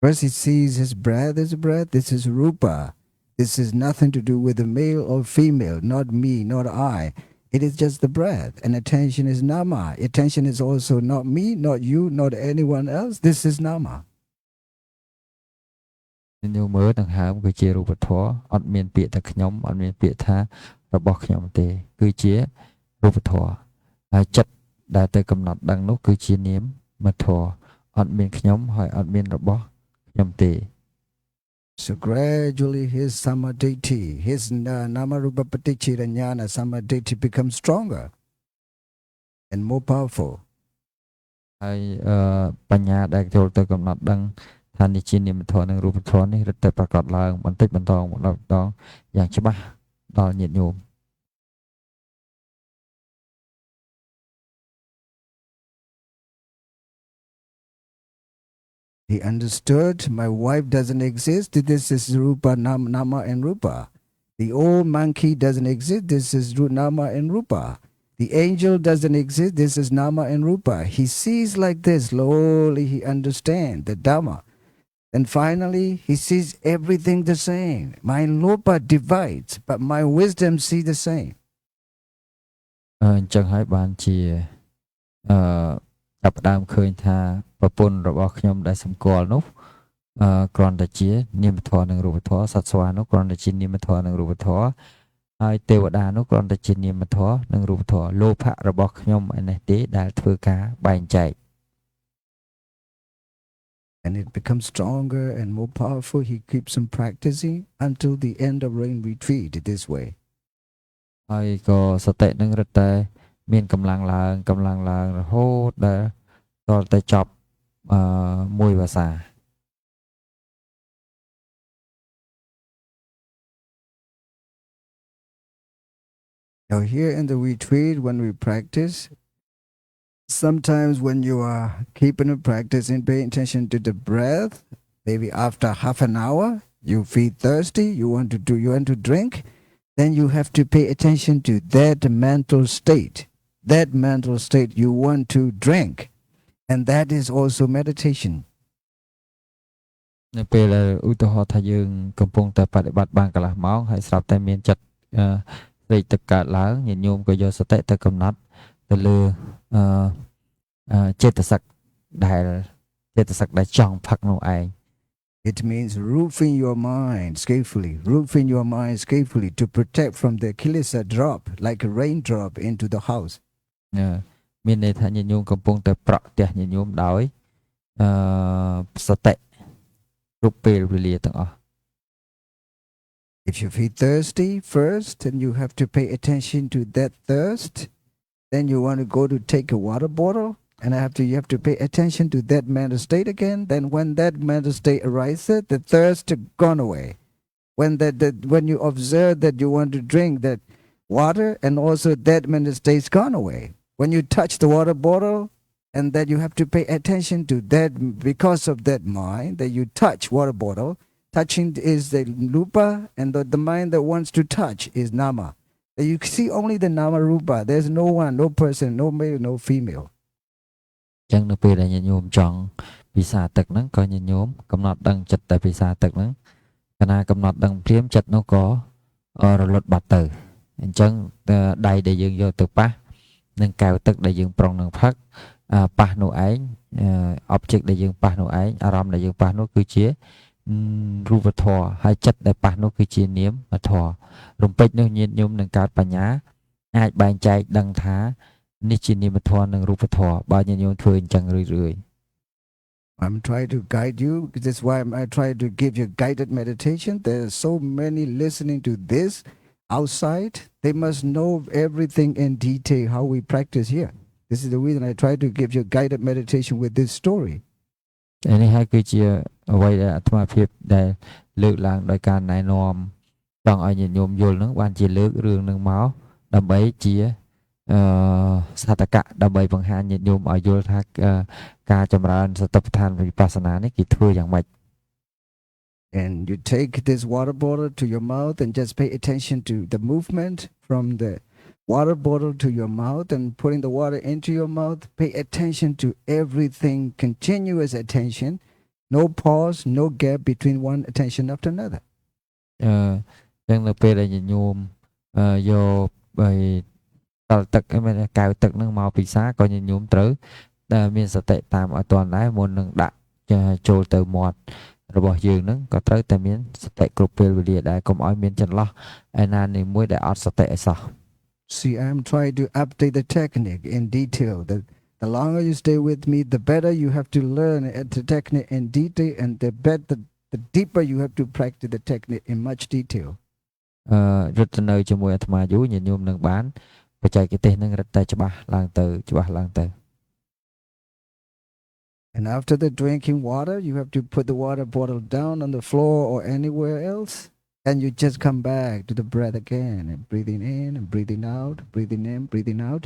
First, he sees his breath as breath. This is rupa. This is nothing to do with the male or female, not me, not I. It is just the breath. And attention is nama. Attention is also not me, not you, not anyone else. This is nama. យើងមើលដង្ហើមគឺជារូបធម៌អត់មានពាក្យថាខ្ញុំអត់មានពាក្យថារបស់ខ្ញុំទេគឺជារូបធម៌ហើយចិត្តដែលទៅកំណត់ដឹងនោះគឺជានាមធម៌អត់មានខ្ញុំហើយអត់មានរបស់ខ្ញុំទេ So gradually his samadhi, his namarupa paticca jnana samadhi becomes stronger and more powerful. ហើយបញ្ញាដែលចូលទៅកំណត់ដឹងថានេះជានាមធម៌និងរូបធម៌នេះរឹតតែប្រកបឡើងបន្តិចម្ដងយ៉ាងច្បាស់ដល់ញាតិញោម He understood my wife doesn't exist. This is rupa, nama and rupa. The old monkey doesn't exist. This is nama and rupa. The angel doesn't exist. This is nama and rupa. He sees like this. Slowly he understands the Dhamma. And finally he sees everything the same. My lopa divides, but my wisdom see the same. អញ្ចឹងហើយបានជាចាប់ផ្ដើមឃើញថាប្រពន្ធរបស់ខ្ញុំដែលសម្គាល់នោះគ្រាន់តែជានាមធម៌និងរូបធម៌សត្វស្វានោះគ្រាន់តែជានាមធម៌និងរូបធម៌ហើយទេវតានោះគ្រាន់តែជានាមធម៌និងរូបធម៌លោភៈរបស់ខ្ញុំឯនេះទេដែលធ្វើការបែងចែក And it becomes stronger and more powerful. He keeps on practicing until the end of rain retreat this way. ហើយក៏សតិនឹងរឹតតែមានកម្លាំងឡើងរហូតដល់តែចប់មួយភាសា Now here in the retreat when we practice, sometimes when you are keeping a practice and paying attention to the breath, maybe after half an hour you feel thirsty, you want to drink, then you have to pay attention to that mental state. That mental state you want to drink. And that is also meditation. នៅពេលឧទាហរណ៍ថាយើងកំពុងតែបប្រតិបត្តិបានកន្លះម៉ោងហើយស្រាប់តែមានចិត្តស្រេកទឹកកើតឡើងញាតិញោមក៏យកសតិទៅកំណត់ទៅលើចេតសិកដែលចង់ផឹកនោះឯង It means roofing your mind skillfully to protect from the kilesa drop like a raindrop into the house. មានន័យថាញាតិញោមកំពុងតែប្រក់ផ្ទះញាតិញោមដោយសតិគ្រប់ពេលវេលាទាំងអស់ If you feel thirsty first, then you have to pay attention to that thirst. Then you want to go to take a water bottle, and you have to pay attention to that mental state again. Then when that mental state arises, the thirst gone away. When you observe that you want to drink that water, and also that mental state's gone away. When you touch the water bottle, and that you have to pay attention to that because of that mind that you touch water bottle. Touching is the rupa, and the mind that wants to touch is nama. You see only the nama rupa. There's no one, no person, no male, no female. ចឹងនៅពេលដែលញាតិញោមចង់ពិសាទឹកហ្នឹងក៏ញាតិញោមកំណត់ដឹងចិត្តតែពិសាទឹកហ្នឹងកាលណាកំណត់ដឹងព្រាមចិត្តនោះក៏រលត់បាត់ទៅអញ្ចឹងដៃដែលយើងយកទៅប៉ះនឹងកែវទឹកដែលយើងប្រុងនឹងផឹកប៉ះនោះឯង object ដែលយើងប៉ះនោះឯងអារម្មណ៍ដែលយើងប៉ះនោះគឺជារូបធម៌ហើយចិត្តដែលប៉ះនោះគឺជានាមធម៌រំពេចនោះញាតិញោមនឹងកើតបញ្ញាអាចបែងចែកដឹងថានេះជានាមធម៌និងរូបធម៌បើញាតិញោមធ្វើអញ្ចឹងរឿយ I'm trying to guide you. This is why I try to give you guided meditation. There are so many listening to this outside. They must know everything in detail how we practice here. This is the reason I try to give you guided meditation with this story. នេះហើយគឺជា អ្វីដែលអាត្មាភាពដែលលើកឡើងដោយការណែនាំចង់ឲ្យញាតិញោមយល់នឹងបានជាលើករឿងនឹងមកដើម្បីជាសាធកៈដើម្បីបង្ហាញញាតិញោមឲ្យយល់ថាការចម្រើនសតិប្បដ្ឋានវិបស្សនានេះគេធ្វើយ៉ាងម៉េច And you take this water bottle to your mouth and just pay attention to the movement from the water bottle to your mouth and putting the water into your mouth. Pay attention to everything, continuous attention, no pause, no gap between one attention after another. ចឹងនៅពេលដែលញាតិញោមយកតលទឹកឯមែនកៅទឹកនឹងមកពិសាក៏ញាតិញោមត្រូវដែលមានសតិតាមឲ្យទាន់ដែរមុននឹងដាក់ចូលទៅមាត់របស់យើងនឹងក៏ត្រូវតែមានសតិគ្រប់ពេលវេលាដែរកុំឲ្យមានចន្លោះឯណានីមួយដែលអត់សតិអីសោះ See, I'm trying to update the technique in detail. The longer you stay with me, the better you have to learn the technique in detail, and the deeper you have to practice the technique in much detail. រត់ទៅនៅជាមួយអាត្មាយូរញាតិញោមនឹងបានបច្ចេកទេសនឹងរត់តែច្បាស់ឡើងទៅ And after the drinking water, you have to put the water bottle down on the floor or anywhere else. And you just come back to the breath again and breathing in and breathing out, breathing in, breathing out.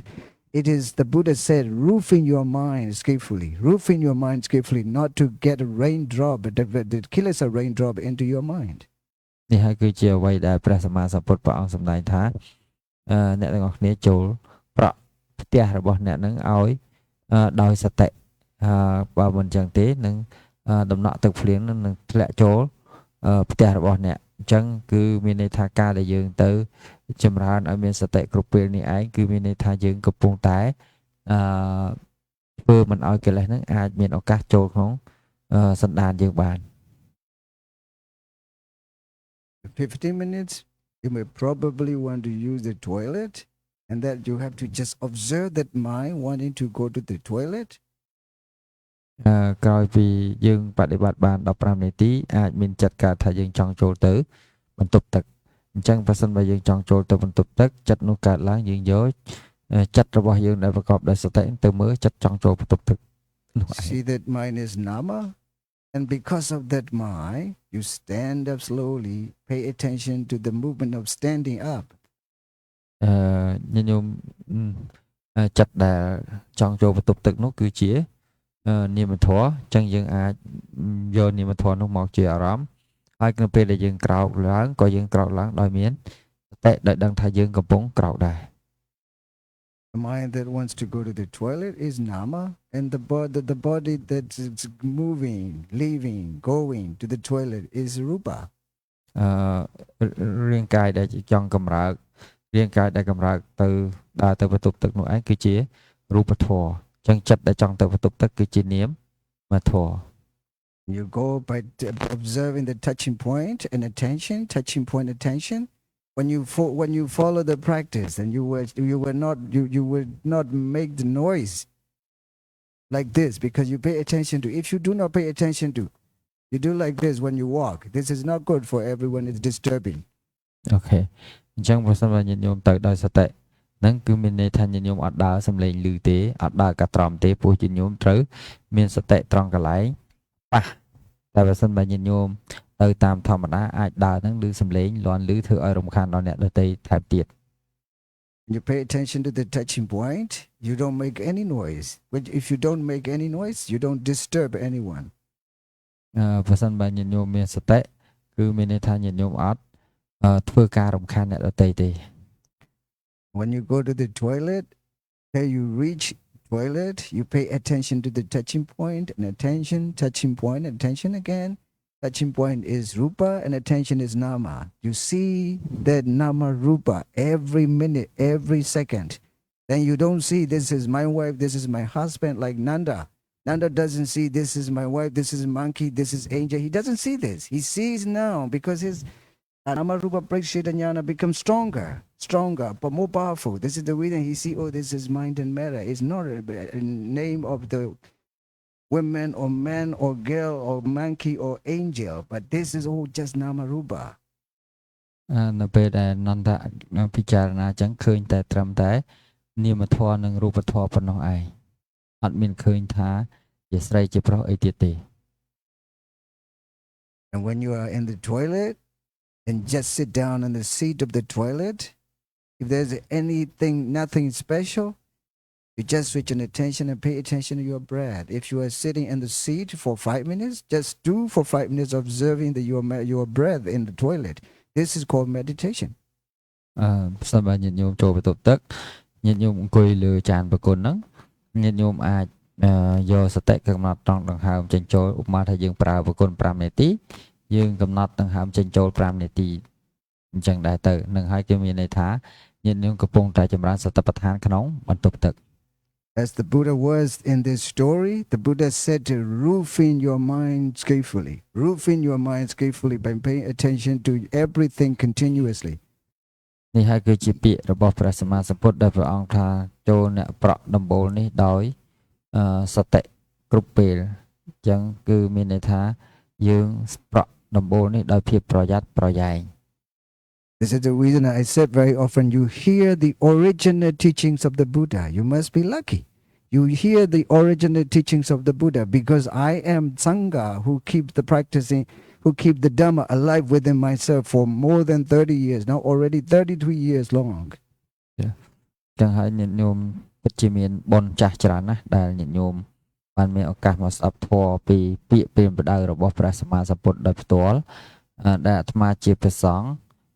It is, the Buddha said, roofing your mind skillfully, not to get a raindrop, but the kills a raindrop into your mind. នេះហើយគឺជាអ្វីដែលព្រះសម្មាសម្ពុទ្ធព្រះអង្គសម្ដែងថាអ្នកទាំងអស់គ្នាចូលប្រក់ផ្ទះរបស់អ្នកនឹងឲ្យដោយសតិបើមិនចឹងទេនឹងដំណក់ទឹកភ្លៀងនឹងធ្លាក់ចូលផ្ទះរបស់អ្នកអញ្ចឹងគឺមានន័យថាការដែលយើងទៅចម្រើនឲ្យមានសតិគ្រប់ពេលនេះឯងគឺមានន័យថាយើងកំពុងតែធ្វើមិនឲ្យកិលេសហ្នឹងអាចមានឱកាសចូលក្នុងសន្តានយើងបាន 15 minutes you may probably want to use the toilet and that you have to just observe that mind wanting to go to the toilet ក្រោយពីយើងបដិបត្តិបាន15នាទីអាចមានចិត្តកើតថាយើងចង់ចូលទៅបន្ទប់ទឹកអញ្ចឹងបើសិនបើយើងចង់ចូលទៅបន្ទប់ទឹកចិត្តនោះកើតឡើងយើងយកចិត្តរបស់យើងដែលប្រកបដោយសតិទៅមើលចិត្តចង់ចូលបន្ទប់ទឹកនោះឯង See that mind is nama and because of that mind you stand up slowly pay attention to the movement of standing up ញញោមចិត្តដែលចង់ចូលបន្ទប់ទឹកនោះគឺជានាមធម៌អញ្ចឹងយើងអាចយកនាមធម៌នោះមកជាអារម្មណ៍ហើយនៅពេលដែលយើងក្រោកឡើងក៏យើងក្រោកឡើងដោយមានសតិដែលដឹងថាយើងកំពុងក្រោកដែរ The mind that wants to go to the toilet is nama and the body that is moving leaving going to the toilet is rupa រាងកាយដែលចង់កម្រើករាងកាយដែលកម្រើកទៅដើរទៅបន្ទប់ទឹកនោះឯងគឺជារូបធម៌ចឹងចិត្តដែលចង់ទៅបន្ទប់ទឹកគឺជានាមធម៌ You go by observing the touching point and attention touching point attention when you follow the practice and you will not make the noise like this because you pay attention to if you do not pay attention to you do like this when you walk this is not good for everyone it's disturbing Okay អញ្ចឹងបើសិនបើញាតិញោមទៅដោយសតិហ្នឹងគឺមានន័យថាញាតិញោមអត់ដើរសំឡេងឮទេអត់ដើរកាត្រំទេព្រោះញាតិញោមត្រូវមានសតិត្រង់កន្លែងប៉ះតែបើសិនបើញាតិញោមទៅតាមធម្មតាអាចដើរហ្នឹងឮសំឡេងលាន់ឮធ្វើឲ្យរំខានដល់អ្នកដទៃថែមទៀត You pay attention to the touching point you don't make any noise but if you don't make any noise you don't disturb anyone បើសិនបើញាតិញោមមានសតិគឺមានន័យថាញាតិញោមអត់ធ្វើការរំខានអ្នកដទៃទេ When you go to the toilet till you reach toilet you pay attention to the touching point and attention touching point attention again touching point is rupa and attention is nama you see that nama rupa every minute every second then you don't see this is my wife this is my husband like Nanda doesn't see this is my wife this is monkey this is angel he doesn't see this he sees now because his nama rupa prajnana becomes stronger but more powerful this is the reason he see oh this is mind and matter it's not a name of the women or man or girl or monkey or angel but this is all just nama rupa នៅពេលដែលនន្តពិចារណាចឹងឃើញតែត្រឹមតែនាមធម៌និងរូបធម៌ប៉ុណ្ណោះឯងអត់មានឃើញថាជាស្រីជាប្រុសអីទៀតទេ And when you are in the toilet and just sit down on the seat of the toilet, if there's nothing special, you just switch on attention and pay attention to your breath. If you are sitting in the seat for 5 minutes, just do for 5 minutes observing your breath in the toilet. This is called meditation. សូមឲ្យញាតិញោមចូលបន្ទប់ទឹកញាតិញោមអង្គុយលើចានបង្គន់ហ្នឹងញាតិញោមអាចយកសតិកំណត់ត្រង់ដង្ហើមចេញចូលឧបមាថាយើងប្រើបង្គន់5នាទីយើងកំណត់ដង្ហើមចេញចូល5នាទីអញ្ចឹងដែរទៅនឹងហើយគឺមានន័យថាញាតិញោមកំពុងតែចម្រើនសតិប្បដ្ឋានក្នុងបន្ទប់ទឹក As the Buddha was in this story, the Buddha said to roof in your mind skillfully. Roof in your mind skillfully by paying attention to everything continuously. នេះហើយគឺជាពាក្យរបស់ព្រះសម្មាសម្ពុទ្ធដែលព្រះអង្គថាចូលអ្នកប្រក់ដំបូលនេះដោយសតិគ្រប់ពេលអញ្ចឹងគឺមានន័យថាយើងប្រក់ដំបូលនេះដោយភាពប្រយ័ត្នប្រយែង This is the reason I said very often you hear the original teachings of the Buddha. You must be lucky. You hear the original teachings of the Buddha because I am Sangha who keep the Dhamma alive within myself for more than 30 years, now already 33 years long. ចឹងហើយញាតិញោមពិតជាមានបុណ្យចាស់ច្រើនណាស់ដែលញាតិញោមបានមានឱកាសមកស្ដាប់ធម៌ពីពាក្យព្រានប្រដៅរបស់ព្រះសម្មាសម្ពុទ្ធដោយផ្ទាល់ដែលអាត្មាជាព្រះសង្ឃ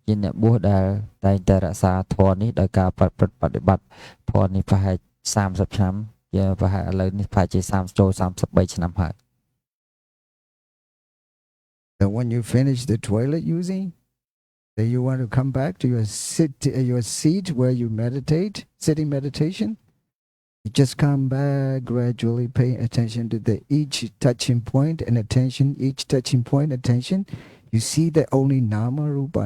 ជាអ្នកបួសដែលតែងតែរក្សាធម៌នេះដោយការប្រព្រឹត្តបប្រតិបត្តិធម៌នេះប្រហែល30ឆ្នាំជាប្រហែលឥឡូវនេះប្រហែលជា30ចូល33ឆ្នាំហើយ So when you finish the toilet using, then you want to come back to your seat where you meditate, sitting meditation. You just come back gradually, pay attention to each touching point and attention, each touching point, attention. You see that only nama rupa.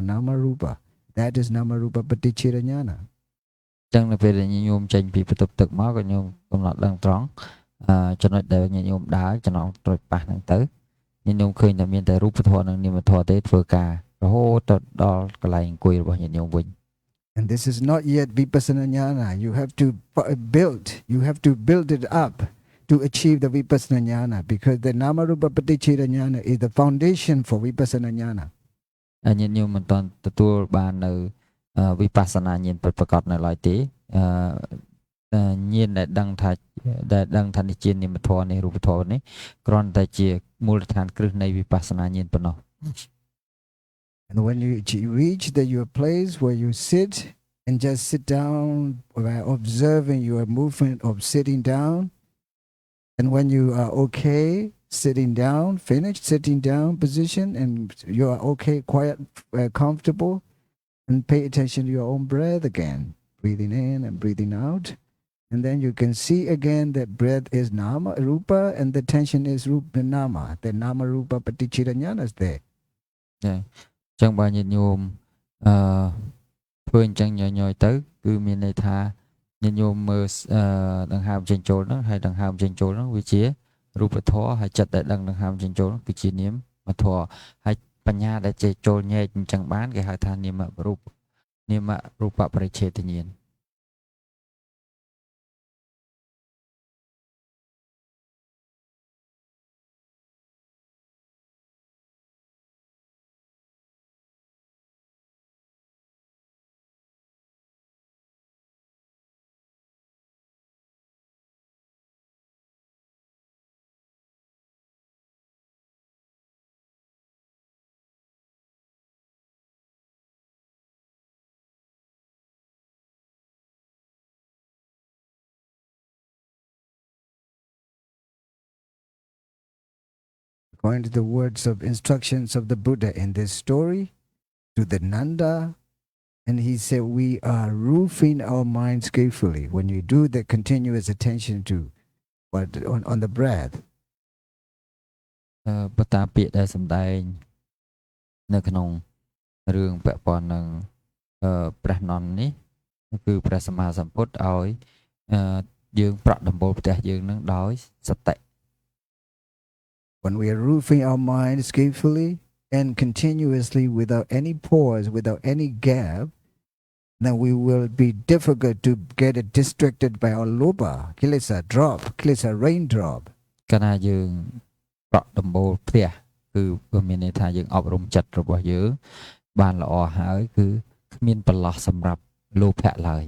That is nama rupa paticca jnana. ចឹងនៅពេលដែលញោមចេញពីបន្ទប់ទឹកមកក៏ញោមកំណត់ដឹងត្រង់ចំណុចដែលញោមដើរចំណងត្រួយប៉ះហ្នឹងទៅញោមឃើញតែមានតែរូបធម៌និងនាមធម៌ទេធ្វើការរហូតដល់កន្លែងអង្គុយរបស់ញោមវិញ And this is not yet vipassana jnana. You have to build it up to achieve the vipassana jnana because the nama rupa paticca jnana is the foundation for vipassana jnana. ហើយញាតិញោមមិនទាន់ទទួលបាននៅវិបស្សនាញាណពិតប្រាកដនៅឡើយទេញាណដែលដឹងថានេះជានាមធម៌នេះរូបធម៌នេះគ្រាន់តែជាមូលដ្ឋានគ្រឹះនៃវិបស្សនាញាណប៉ុណ្ណោះ And when you reach your place where you sit and just sit down by observing your movement of sitting down, and when you are okay sitting down, finished sitting down position, and you are okay, quiet, comfortable, and pay attention to your own breath again, breathing in and breathing out. And then you can see again that breath is nama, rupa, and the tension is rupa, nama. The nama, rupa, paticca jnana is there. Yeah. ចឹងបើញាតិញោមធ្វើអញ្ចឹងញយទៅគឺមានន័យថាញាតិញោមមើលដង្ហើមចេញចូលហ្នឹងហើយដង្ហើមចេញចូលហ្នឹងវាជារូបធម៌ហើយចិត្តដែលដឹងដង្ហើមចេញចូលគឺជានាមធម៌ហើយបញ្ញាដែលចេញចូលញែកអញ្ចឹងបានគេហៅថានាមរូបបរិច្ឆេទញ្ញាណ According to the words of instructions of the Buddha in this story, to the Nanda, and he said, we are roofing our minds skillfully when you do the continuous attention to on the breath. បើតាមពាក្យដែលសម្ដែងនៅក្នុងរឿងពាក់ព័ន្ធនឹងព្រះនន្ទនេះគឺព្រះសម្មាសម្ពុទ្ធឲ្យយើងប្រក់ដំបូលផ្ទះយើងនឹងដោយសតិ When we are roofing our mind skillfully and continuously without any pause, without any gap, then we will be difficult to get distracted by our loba, kilesa raindrop. កាលណាយើងប្រក់ដំបូលផ្ទះ គឺមានន័យថាយើងអប់រំចិត្តរបស់យើងបានល្អហើយគឺគ្មានប្រឡោះសម្រាប់លោភៈឡើយ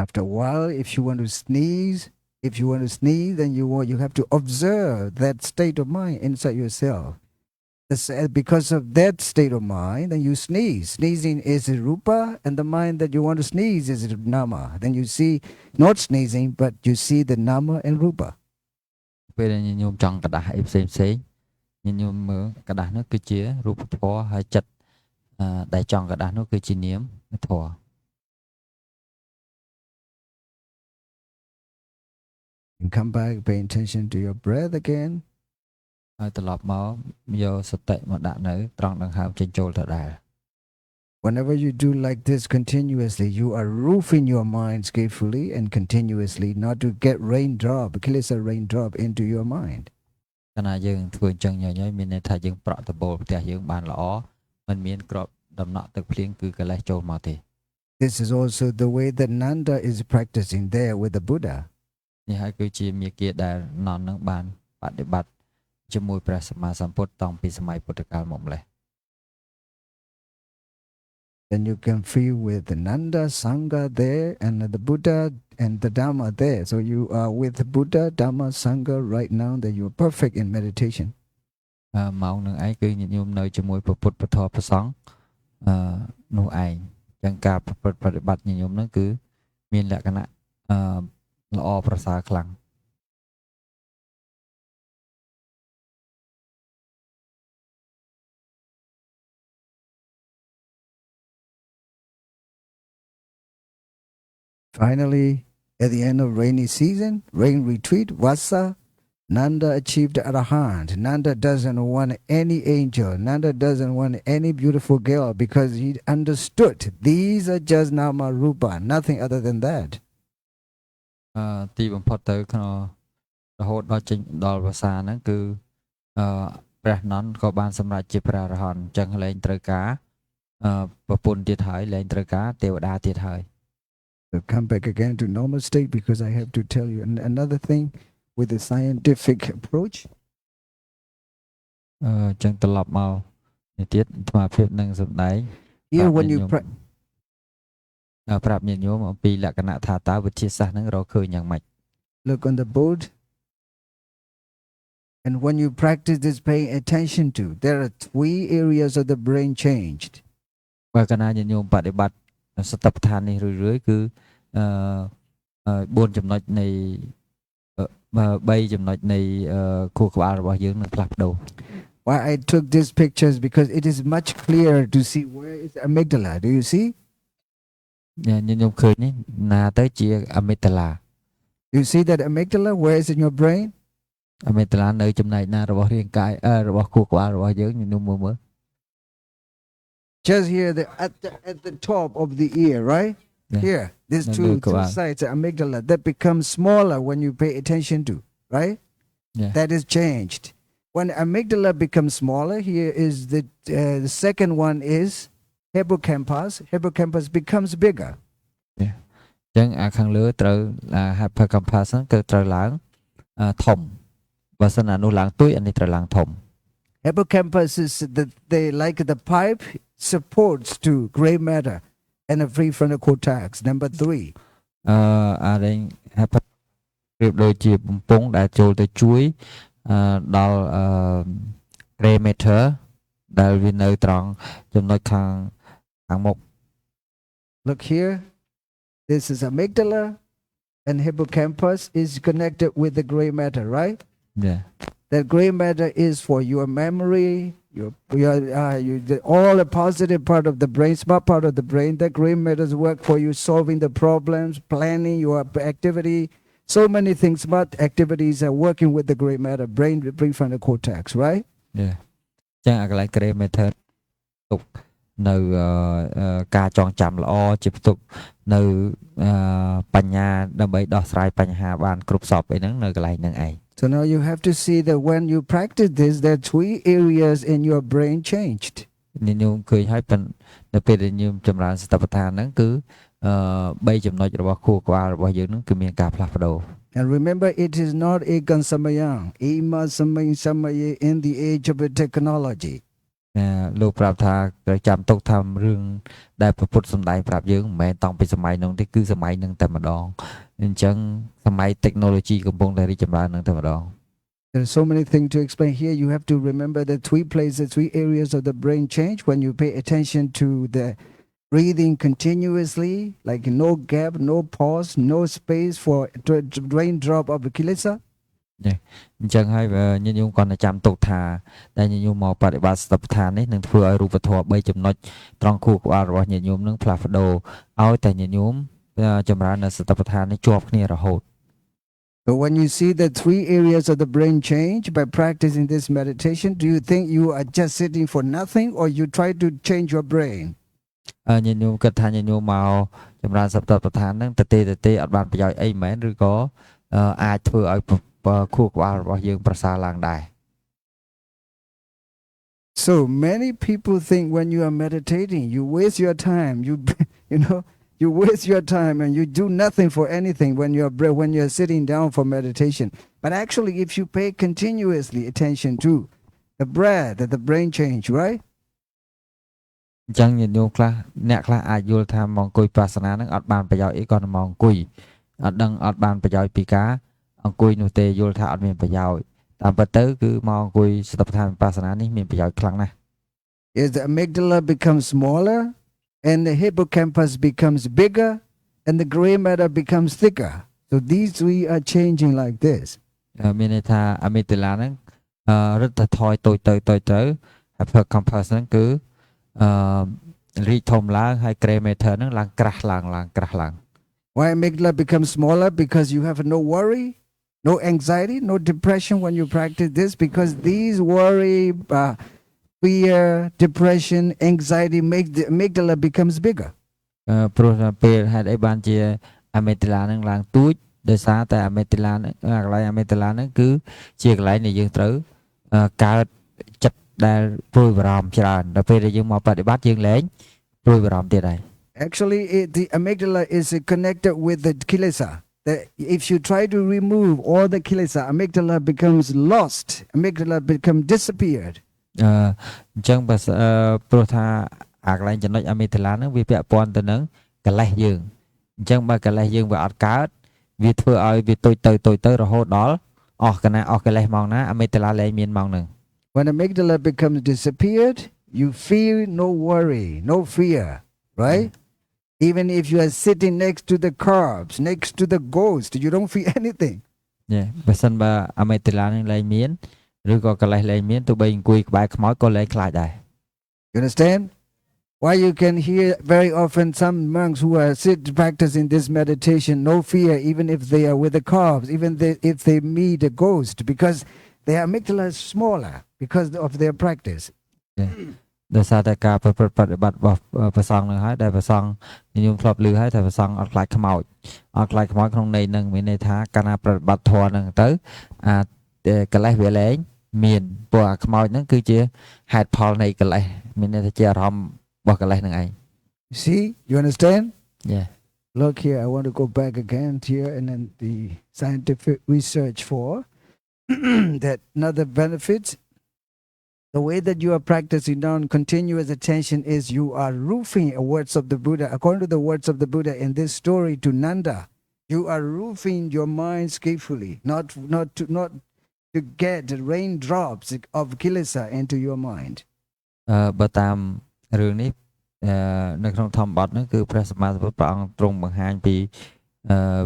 After a while, if you want to sneeze, then you have to observe that state of mind inside yourself. Because of that state of mind, then you sneeze. Sneezing is rupa, and the mind that you want to sneeze is nama. Then you see not sneezing, but you see the nama and rupa. ពេលដែលញោមចង់กระดาษអីផ្សេងផ្សេងញោមមើលกระดาษនោះគឺជារូបធម៌ហើយចិត្តដែលចង់กระดาษនោះគឺជានាមធម៌ And come back, pay attention to your breath again. ហើយត្រឡប់មកយកសតិមកដាក់នៅត្រង់ដង្ហើមចេញចូលទៅដែរ Whenever you do like this continuously, you are roofing your mind skillfully and continuously not to get raindrop, kilesa raindrop into your mind. កាលណាយើងធ្វើអញ្ចឹងញញមានន័យថាយើងប្រក់តបូលផ្ទះយើងបានល្អមិនមានក្របដំណក់ទឹកភ្លៀងគឺកិលេសចូលមកទេ This is also the way that Nanda is practicing there with the Buddha. នេះហើយគឺជាមាគ៌ាដែលនន់នឹងបានបដិបត្តិជាមួយព្រះសម្មាសម្ពុទ្ធតាំងពីសម័យពុទ្ធកាលមកម្លេះ Then you can feel with the Nanda, Sangha there, and the Buddha and the Dhamma there. So you are with the Buddha, Dhamma, Sangha right now, that you are perfect in meditation. ម៉ោងនឹងឯងគឺញាតិញោមនៅជាមួយព្រះពុទ្ធពធព្រះសង្ឃនោះឯងចឹងការប្រព្រឹត្តបដិបត្តិញាតិញោមនឹងគឺមានលក្ខណៈល្អប្រសើរខ្លាំង Finally, at the end of rainy season, rain retreat, Vasa, Nanda achieved Arahant. Nanda doesn't want any angel. Nanda doesn't want any beautiful girl because he understood these are just Nama Rupa, nothing other than that. ទីបំផុតទៅក្នុងរហូតដល់ចេញដល់ភាសាហ្នឹងគឺព្រះនន្ទក៏បានសម្រេចជាព្រះអរហន្តអញ្ចឹងលែងត្រូវការប្រពន្ធទៀតហើយលែងត្រូវការទេវតាទៀតហើយ So come back again to normal state because I have to tell you another thing with the scientific approach. អញ្ចឹងត្រឡប់មកនេះទៀតអាត្មាភាពនឹងសម្ដែង Here when you ប្រាប់ញាតិញោមអំពីលក្ខណៈថាតើវិទ្យាសាស្ត្រហ្នឹងរកឃើញយ៉ាងម៉េច look on the board. And when you practice this, paying attention to, there are 3 areas of the brain changed. បើកាលណាញាតិញោមបដិបត្តិសតិប្បដ្ឋាននេះរឿយៗគឺ4ចំណុចនៃ3ចំណុចនៃខួរក្បាលរបស់យើងនឹងផ្លាស់ប្ដូរ Why I took these pictures because it is much clearer to see where is the amygdala. Do you see? ញាតិញោមឃើញនេះណាទៅជាអមិតឡា You see that amygdala? Where is it in your brain? អមិតឡានៅចំណែកណារបស់រាងកាយរបស់ខួរក្បាលរបស់យើងញាតិញោមមើល Just here, at the top of the ear, right? Yeah. Here, these two sides, the amygdala, that becomes smaller when you pay attention to, right? Yeah. That is changed. When amygdala becomes smaller, here is the second one is hippocampus. Hippocampus becomes bigger. អញ្ចឹងអាខាងលើត្រូវ hippocampus ហ្នឹងគឺត្រូវឡើងធំបើសិនអានោះឡើងទួយអានេះត្រូវឡើងធំ Hippocampus is they like the pipe supports to gray matter and the prefrontal cortex. Number 3. អារែង hippocampus ប្រៀបដូចជាបំពង់ដែលចូលទៅជួយដល់ gray matter ដែលវានៅត្រង់ចំណុចខាងមុខ Look here. This is amygdala and hippocampus is connected with the gray matter, right? Yeah. That gray matter is for your memory, all the positive part of the brain, smart part of the brain. That gray matters work for you solving the problems, planning your activity. So many things, smart activities are working with the gray matter, brain prefrontal cortex, right? Yeah. ចឹងអាកន្លែង gray matter ទុក នៅការចងចាំល្អជាផ្ទុកនៅបញ្ញាដើម្បីដោះស្រាយបញ្ហាបានគ្រប់សពអីហ្នឹងនៅកន្លែងហ្នឹងឯង So now you have to see that when you practice this, there are 3 areas in your brain changed. ញោមឃើញហើយប៉ុន្តែនៅពេលដែលញោមចម្រើនសតិប្បដ្ឋានហ្នឹងគឺ3ចំណុចរបស់ខួរក្បាលរបស់យើងហ្នឹងគឺមានការផ្លាស់ប្ដូរ And remember, it is not ekan samayang, ima samay samaye in the age of the technology. លោកប្រាប់ថាត្រូវចាំទុកថារឿងដែលព្រះពុទ្ធសម្ដែងប្រាប់យើងមិនមែនតាំងពីសម័យនោះទេគឺសម័យនឹងតែម្ដងអញ្ចឹងសម័យ technology កំពុងតែរីកចម្រើននឹងតែម្ដង There are so many things to explain here. You have to remember the 3 places, 3 areas of the brain change when you pay attention to the breathing continuously, like no gap, no pause, no space for raindrop of the kilesa. អញ្ចឹងហើយញញោមគាត់តែចាំទុកថាតែញញោមមកបប្រតិបត្តិសតិប្បដ្ឋាននេះនឹងធ្វើឲ្យរូបធម៌3ចំណុចត្រង់ខួរក្បាលរបស់ញញោមនឹងផ្លាស់ប្ដូរឲ្យតែញញោមចម្រើននៅសតិប្បដ្ឋាននេះជាប់គ្នារហូត So when you see the 3 areas of the brain change by practicing this meditation, do you think you are just sitting for nothing or you try to change your brain? ញញោមគិតថាញញោមមកចម្រើនសតិប្បដ្ឋានហ្នឹងតេអត់បានប្រយោជន៍អីមែនឬក៏អាចធ្វើឲ្យខួរក្បាលរបស់យើងប្រសើរឡើងដែរ So many people think when you are meditating, you waste your time. You waste your time and you do nothing for anything when you're sitting down for meditation. But actually, if you pay continuously attention to the breath, that the brain change, right? អញ្ចឹងញាតិញោមខ្លះអ្នកខ្លះអាចយល់ថាមកអង្គុយបាសនាហ្នឹងអត់បានប្រយោជន៍អីគាត់មកអង្គុយអត់ដឹងអត់បានប្រយោជន៍ពីការអង្គុយនោះទេយល់ថាអត់មានប្រយោជន៍តាមពិតទៅគឺមកអង្គុយសតិប្បដ្ឋានវិបស្សនានេះមានប្រយោជន៍ខ្លាំងណាស់ Is the amygdala becomes smaller and the hippocampus becomes bigger and the gray matter becomes thicker. So these 3 are changing like this. មានន័យថាអមេតិឡាហ្នឹងរឹតតែថយតូចទៅហើយ hippocampus ហ្នឹងគឺរីកធំឡើងហើយ gray matter ហ្នឹងឡើងក្រាស់ឡើង Why amygdala becomes smaller? Because you have no worry, no anxiety, no depression when you practice this, because these worry, fear, depression, anxiety make the amygdala becomes bigger. ព្រោះពេលហេតុអីបានជាអមេតិឡាហ្នឹងឡើងទូចដោយសារតែអមេតិឡាហ្នឹងកន្លែងអមេតិឡាហ្នឹងគឺជាកន្លែងដែលយើងត្រូវកើតចិត្តដែលព្រួយបារម្ភច្រើនដល់ពេលដែលយើងមកបប្រតិបត្តិយើងលែងព្រួយបារម្ភទៀតហើយ Actually, the amygdala is connected with the kilesa. If you try to remove all the kilesa, amygdala becomes lost. Amygdala becomes disappeared. អញ្ចឹងបើព្រោះថាអាកន្លែងចំណុចអមេតិឡាហ្នឹងវាពាក់ព័ន្ធទៅនឹងកិលេសយើងអញ្ចឹងបើកិលេសយើងវាអត់កើតវាធ្វើឲ្យវាតូចទៅរហូតដល់អស់កិលេសមកណាអមេតិឡាលែងមានមកហ្នឹង When amygdala becomes disappeared, you feel no worry, no fear, right? Even if you are sitting next to the corpse, next to the ghost, you don't feel anything. បើសិនបើអមេតិឡានឹងលែងមានឬក៏កិលេសលែងមានទោះបីអង្គុយក្បែរខ្មោចក៏លែងខ្លាចដែរ You understand? Why you can hear very often some monks who are practicing this meditation, no fear, even if they are with the corpse, even if they meet a ghost, because their amygdala is smaller because of their practice. ដោយសារតែការប្រព្រឹត្តបប្រតិបត្តិរបស់ព្រះសង្ឃនឹងហើយដែលព្រះសង្ឃញោមធ្លាប់ឮហើយថាព្រះសង្ឃអត់ខ្លាចខ្មោចក្នុងន័យនឹងមានន័យថាកាលណាប្រតិបត្តិធម៌នឹងទៅកិលេសវាលែងមានព្រោះអាខ្មោចហ្នឹងគឺជាហេតុផលនៃកិលេសមានន័យថាជាអារម្មណ៍របស់កិលេសនឹងឯង See, you understand? Yeah. Look here, I want to go back again here and then the scientific research for that another benefit. The way that you are practicing down continuous attention is you are roofing the words of the Buddha. According to the words of the Buddha in this story to Nanda, you are roofing your mind skillfully, not to get raindrops of kilesa into your mind. បើតាមរឿងនេះនៅក្នុងធម្មបទហ្នឹងគឺព្រះសម្មាសម្ពុទ្ធព្រះអង្គទ្រង់បង្ហាញពី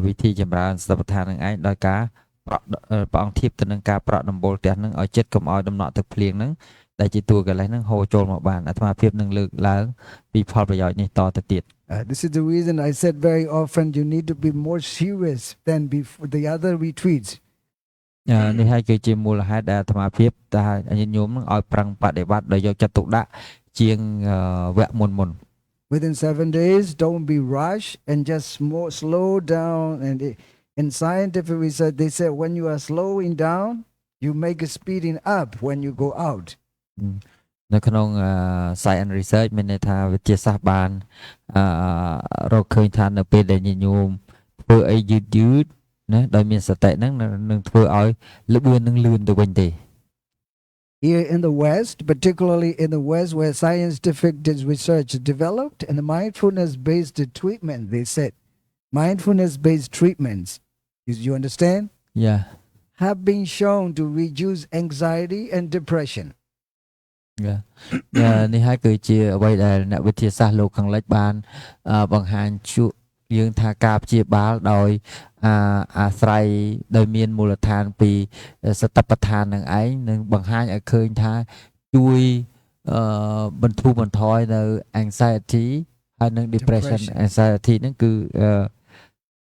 វិធីចម្រើនសតិប្បដ្ឋាននឹងឯងដោយការព្រះអង្គធៀបទៅនឹងការប្រក់ដំបូលផ្ទះហ្នឹងឲ្យចិត្តកុំឲ្យដំណក់ទឹកភ្លៀងហ្នឹងដែលជាតួកិលេសហ្នឹងហូរចូលមកបានអាត្មាភាពនឹងលើកឡើងពីផលប្រយោជន៍នេះតទៅទៀត This is the reason I said very often you need to be more serious than before the other retreats. នេះហើយគឺជាមូលហេតុដែលអាត្មាភាពថាញាតិញោមនឹងឲ្យប្រឹងបដិបត្តិដោយយកចិត្តទុកដាក់ ជាងវគ្គមុន Within 7 days, don't be rushed and just slow down. And in scientific research, they said when you are slowing down, you make a speeding up when you go out. នៅក្នុង science research មានន័យថាវិទ្យាសាស្ត្របានរកឃើញថានៅពេលដែលញាតិញោមធ្វើអីយឺតណាដោយមានសតិហ្នឹងនឹងធ្វើឲ្យល្បឿននឹងលឿនទៅវិញទេ Here in the West, particularly in the West where scientific research developed and the mindfulness-based treatment, they said, mindfulness-based treatments, you understand? Yeah. Have been shown to reduce anxiety and depression. នេះហើយគឺជាអ្វីដែលអ្នកវិទ្យាសាស្ត្រលោកខាងលិចបានបង្ហាញយើងថាការព្យាបាលដោយអាស្រ័យដោយមានមូលដ្ឋានពីសតិប្បដ្ឋាននឹងឯងនឹងបង្ហាញឲ្យឃើញថាជួយបន្ធូរបន្ថយនៅ anxiety ហើយនឹង depression anxiety ហ្នឹងគឺ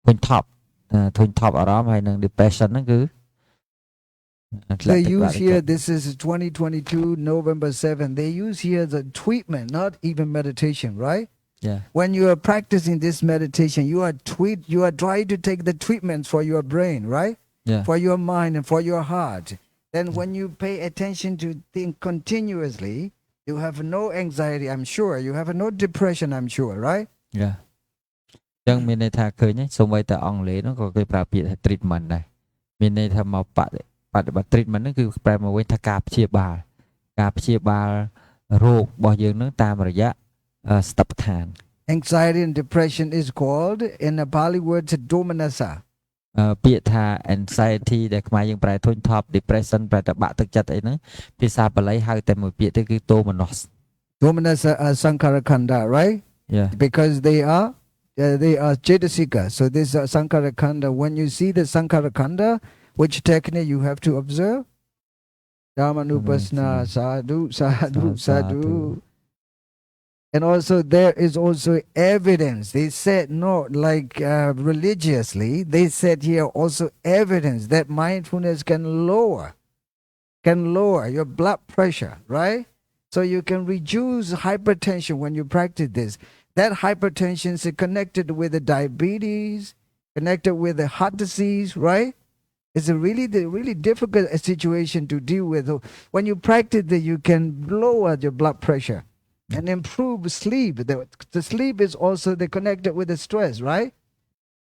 ធុញថប់អារម្មណ៍ហើយនឹង depression ហ្នឹងគឺ They use here, this is 2022, November 7th. They use here the treatment, not even meditation, right? Yeah. When you are practicing this meditation, you are trying to take the treatments for your brain, right? Yeah. For your mind and for your heart. Then when you pay attention to think continuously, you have no anxiety, I'm sure. You have no depression, I'm sure, right? Yeah. ចឹងមានន័យថាឃើញសូម្បីតែអង់គ្លេសហ្នឹងក៏គេប្រើពាក្យថា treatment ដែរមានន័យថាមកបដិបត្តិ treatment ហ្នឹងគឺប្រែមកវិញថាការព្យាបាលរោគរបស់យើងហ្នឹងតាមរយៈស្តិប្បដ្ឋាន Anxiety and depression is called in a Pali word domanassa ពាក្យថា anxiety ដែលខ្មែរយើងប្រែធុញថប់ depression ប្រែតែបាក់ទឹកចិត្តអីហ្នឹងភាសាបាលីហៅតែមួយពាក្យទៅគឺ domanassa are sankhara khanda, right? Yeah. Because they are cetasika. So this sankhara khanda, when you see the sankhara khanda, which technique you have to observe? Dhammanupasna, sadhu. And also there is also evidence. They said no, like religiously, they said here also evidence that mindfulness can lower your blood pressure, right? So you can reduce hypertension when you practice this. That hypertension is connected with the diabetes, connected with the heart disease, right? It's a really difficult situation to deal with. When you practice that, you can lower your blood pressure and improve sleep. The sleep is also connected with the stress, right?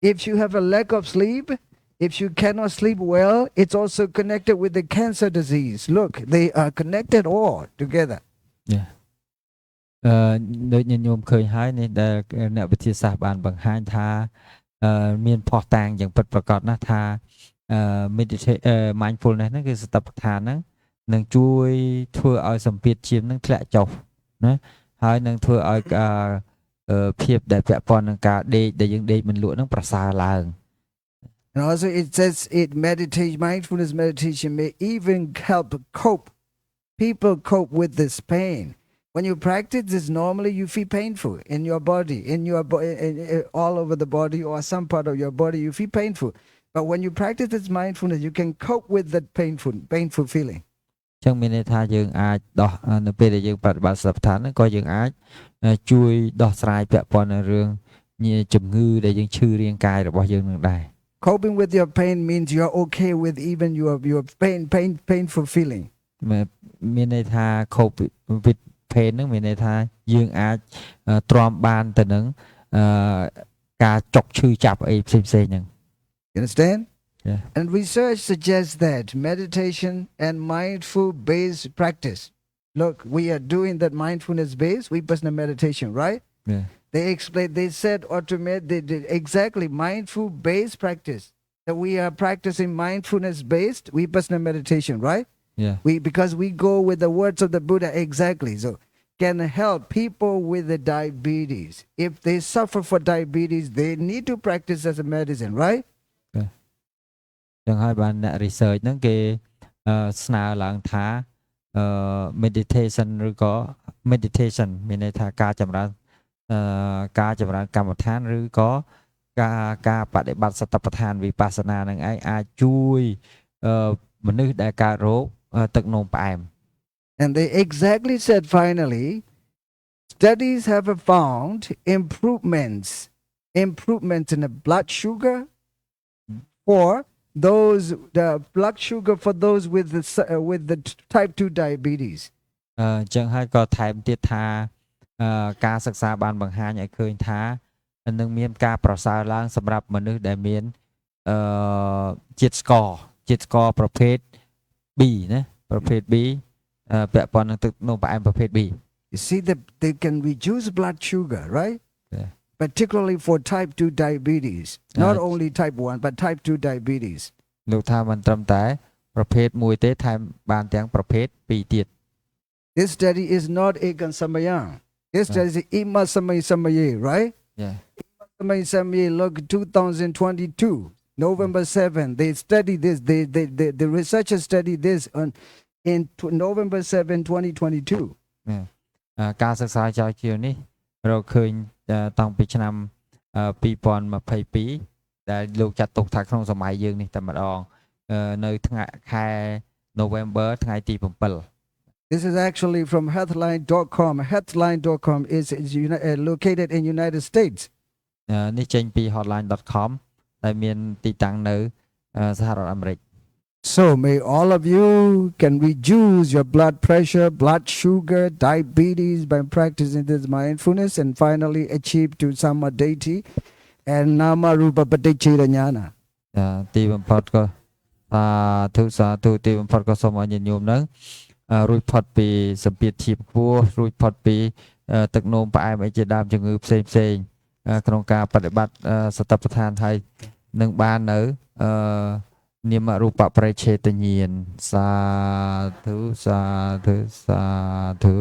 If you have a lack of sleep, if you cannot sleep well, it's also connected with the cancer disease. Look, they are connected all together. Yeah. ដូចញោមឃើញហើយនេះដែលអ្នកវិទ្យាសាស្ត្របានបង្ហាញថាមានផុសតាងយ៉ាងពិតប្រាកដណាស់ថាmindfulness ហ្នឹងគឺសតិប្បដ្ឋានហ្នឹងនឹងជួយធ្វើឲ្យសម្ពាធឈាមហ្នឹងធ្លាក់ចុះណាហើយនឹងធ្វើឲ្យភាពដែលពាក់ព័ន្ធនឹងការដេកដែលយើងដេកមិនលក់ហ្នឹងប្រសើរឡើង And also it says mindfulness meditation may even help people cope with this pain. When you practice this, normally you feel painful in your body, all over the body or some part of your body, you feel painful. But when you practice this mindfulness, you can cope with that painful feeling. ចឹងមានន័យថាយើងអាចដោះនៅពេលដែលយើងបប្រតិបត្តិសតិប្បដ្ឋានហ្នឹងក៏យើងអាចជួយដោះស្រាយពាក់ព័ន្ធនឹងរឿងជំងឺដែលយើងឈឺរាងកាយរបស់យើងនឹងដែរ Coping with your pain means you're okay with even your painful feeling. មានន័យថា cope with pain ហ្នឹងមានន័យថាយើងអាចទ្រាំបានទៅនឹងការចុកឈឺចាប់អីផ្សេងៗហ្នឹង You understand? Yeah. And research suggests that meditation and mindful-based practice. Look, we are doing that mindfulness-based vipassana meditation, right? Yeah. They said exactly mindful-based practice. That we are practicing mindfulness-based vipassana meditation, right? Yeah. Because we go with the words of the Buddha exactly. So can help people with the diabetes. If they suffer for diabetes, they need to practice as a medicine, right? ចឹងហើយបានអ្នក research ហ្នឹងគេស្នើឡើងថា meditation ឬក៏ meditation មានន័យថាការចម្រើនកម្មដ្ឋានឬក៏ការបដិបត្តិសតិប្បដ្ឋានវិបស្សនានឹងឯងអាចជួយមនុស្សដែលកើតរោគទឹកនោមផ្អែម And they exactly said finally studies have found improvements in the blood sugar for those the blood sugar for those with the type 2 diabetes. អញ្ចឹងហើយក៏ថែមទៀតថាការសិក្សាបានបង្ហាញឲ្យឃើញថានឹងមានការប្រសើរឡើងសម្រាប់មនុស្សដែលមានអឺជាតិស្ករប្រភេទ B ណាប្រភេទ B ពាក់ព័ន្ធនឹងទឹកនោមផ្អែមប្រភេទ B. You see that they can reduce blood sugar, right? Yeah. Particularly for type 2 diabetes. Not only type 1 but type 2 diabetes. លោកថាមិនត្រឹមតែប្រភេទ1ទេថែមបានទាំងប្រភេទ2ទៀត This study is not Ekan Samayang. This study is Ima Samay Samaye, right? Yeah. Samay Samaye, look, 2022, November 7. They studied this. The researchers studied this in November 7, 2022. ការសិក្សាចោលជានេះរកឃើញតាំងពីឆ្នាំ2022ដែលលោកចាត់ទុកថាក្នុងសម័យយើងនេះតែម្ដងនៅថ្ងៃខែ November ថ្ងៃទី7 This is actually from healthline.com. Healthline.com is located in United States. នេះចេញពី hotline.com ដែលមានទីតាំងនៅសហរដ្ឋអាមេរិក So may all of you can reduce your blood pressure, blood sugar, diabetes by practicing this mindfulness and finally achieve to sama deity and nama rupa paticca jnana. ទីបំផុតក៏សាធុទីបំផុតក៏សូមឲ្យញាតិញោមនឹងរួចផុតពីសម្ពាធឈាមខ្ពស់រួចផុតពីទឹកនោមផ្អែមអីជាដើមជំងឺផ្សេងក្នុងការបប្រតិបត្តិសតិប្បដ្ឋានហើយនឹងបាននៅនាមរូបបរិច្ឆេទញ្ញាណសាធុ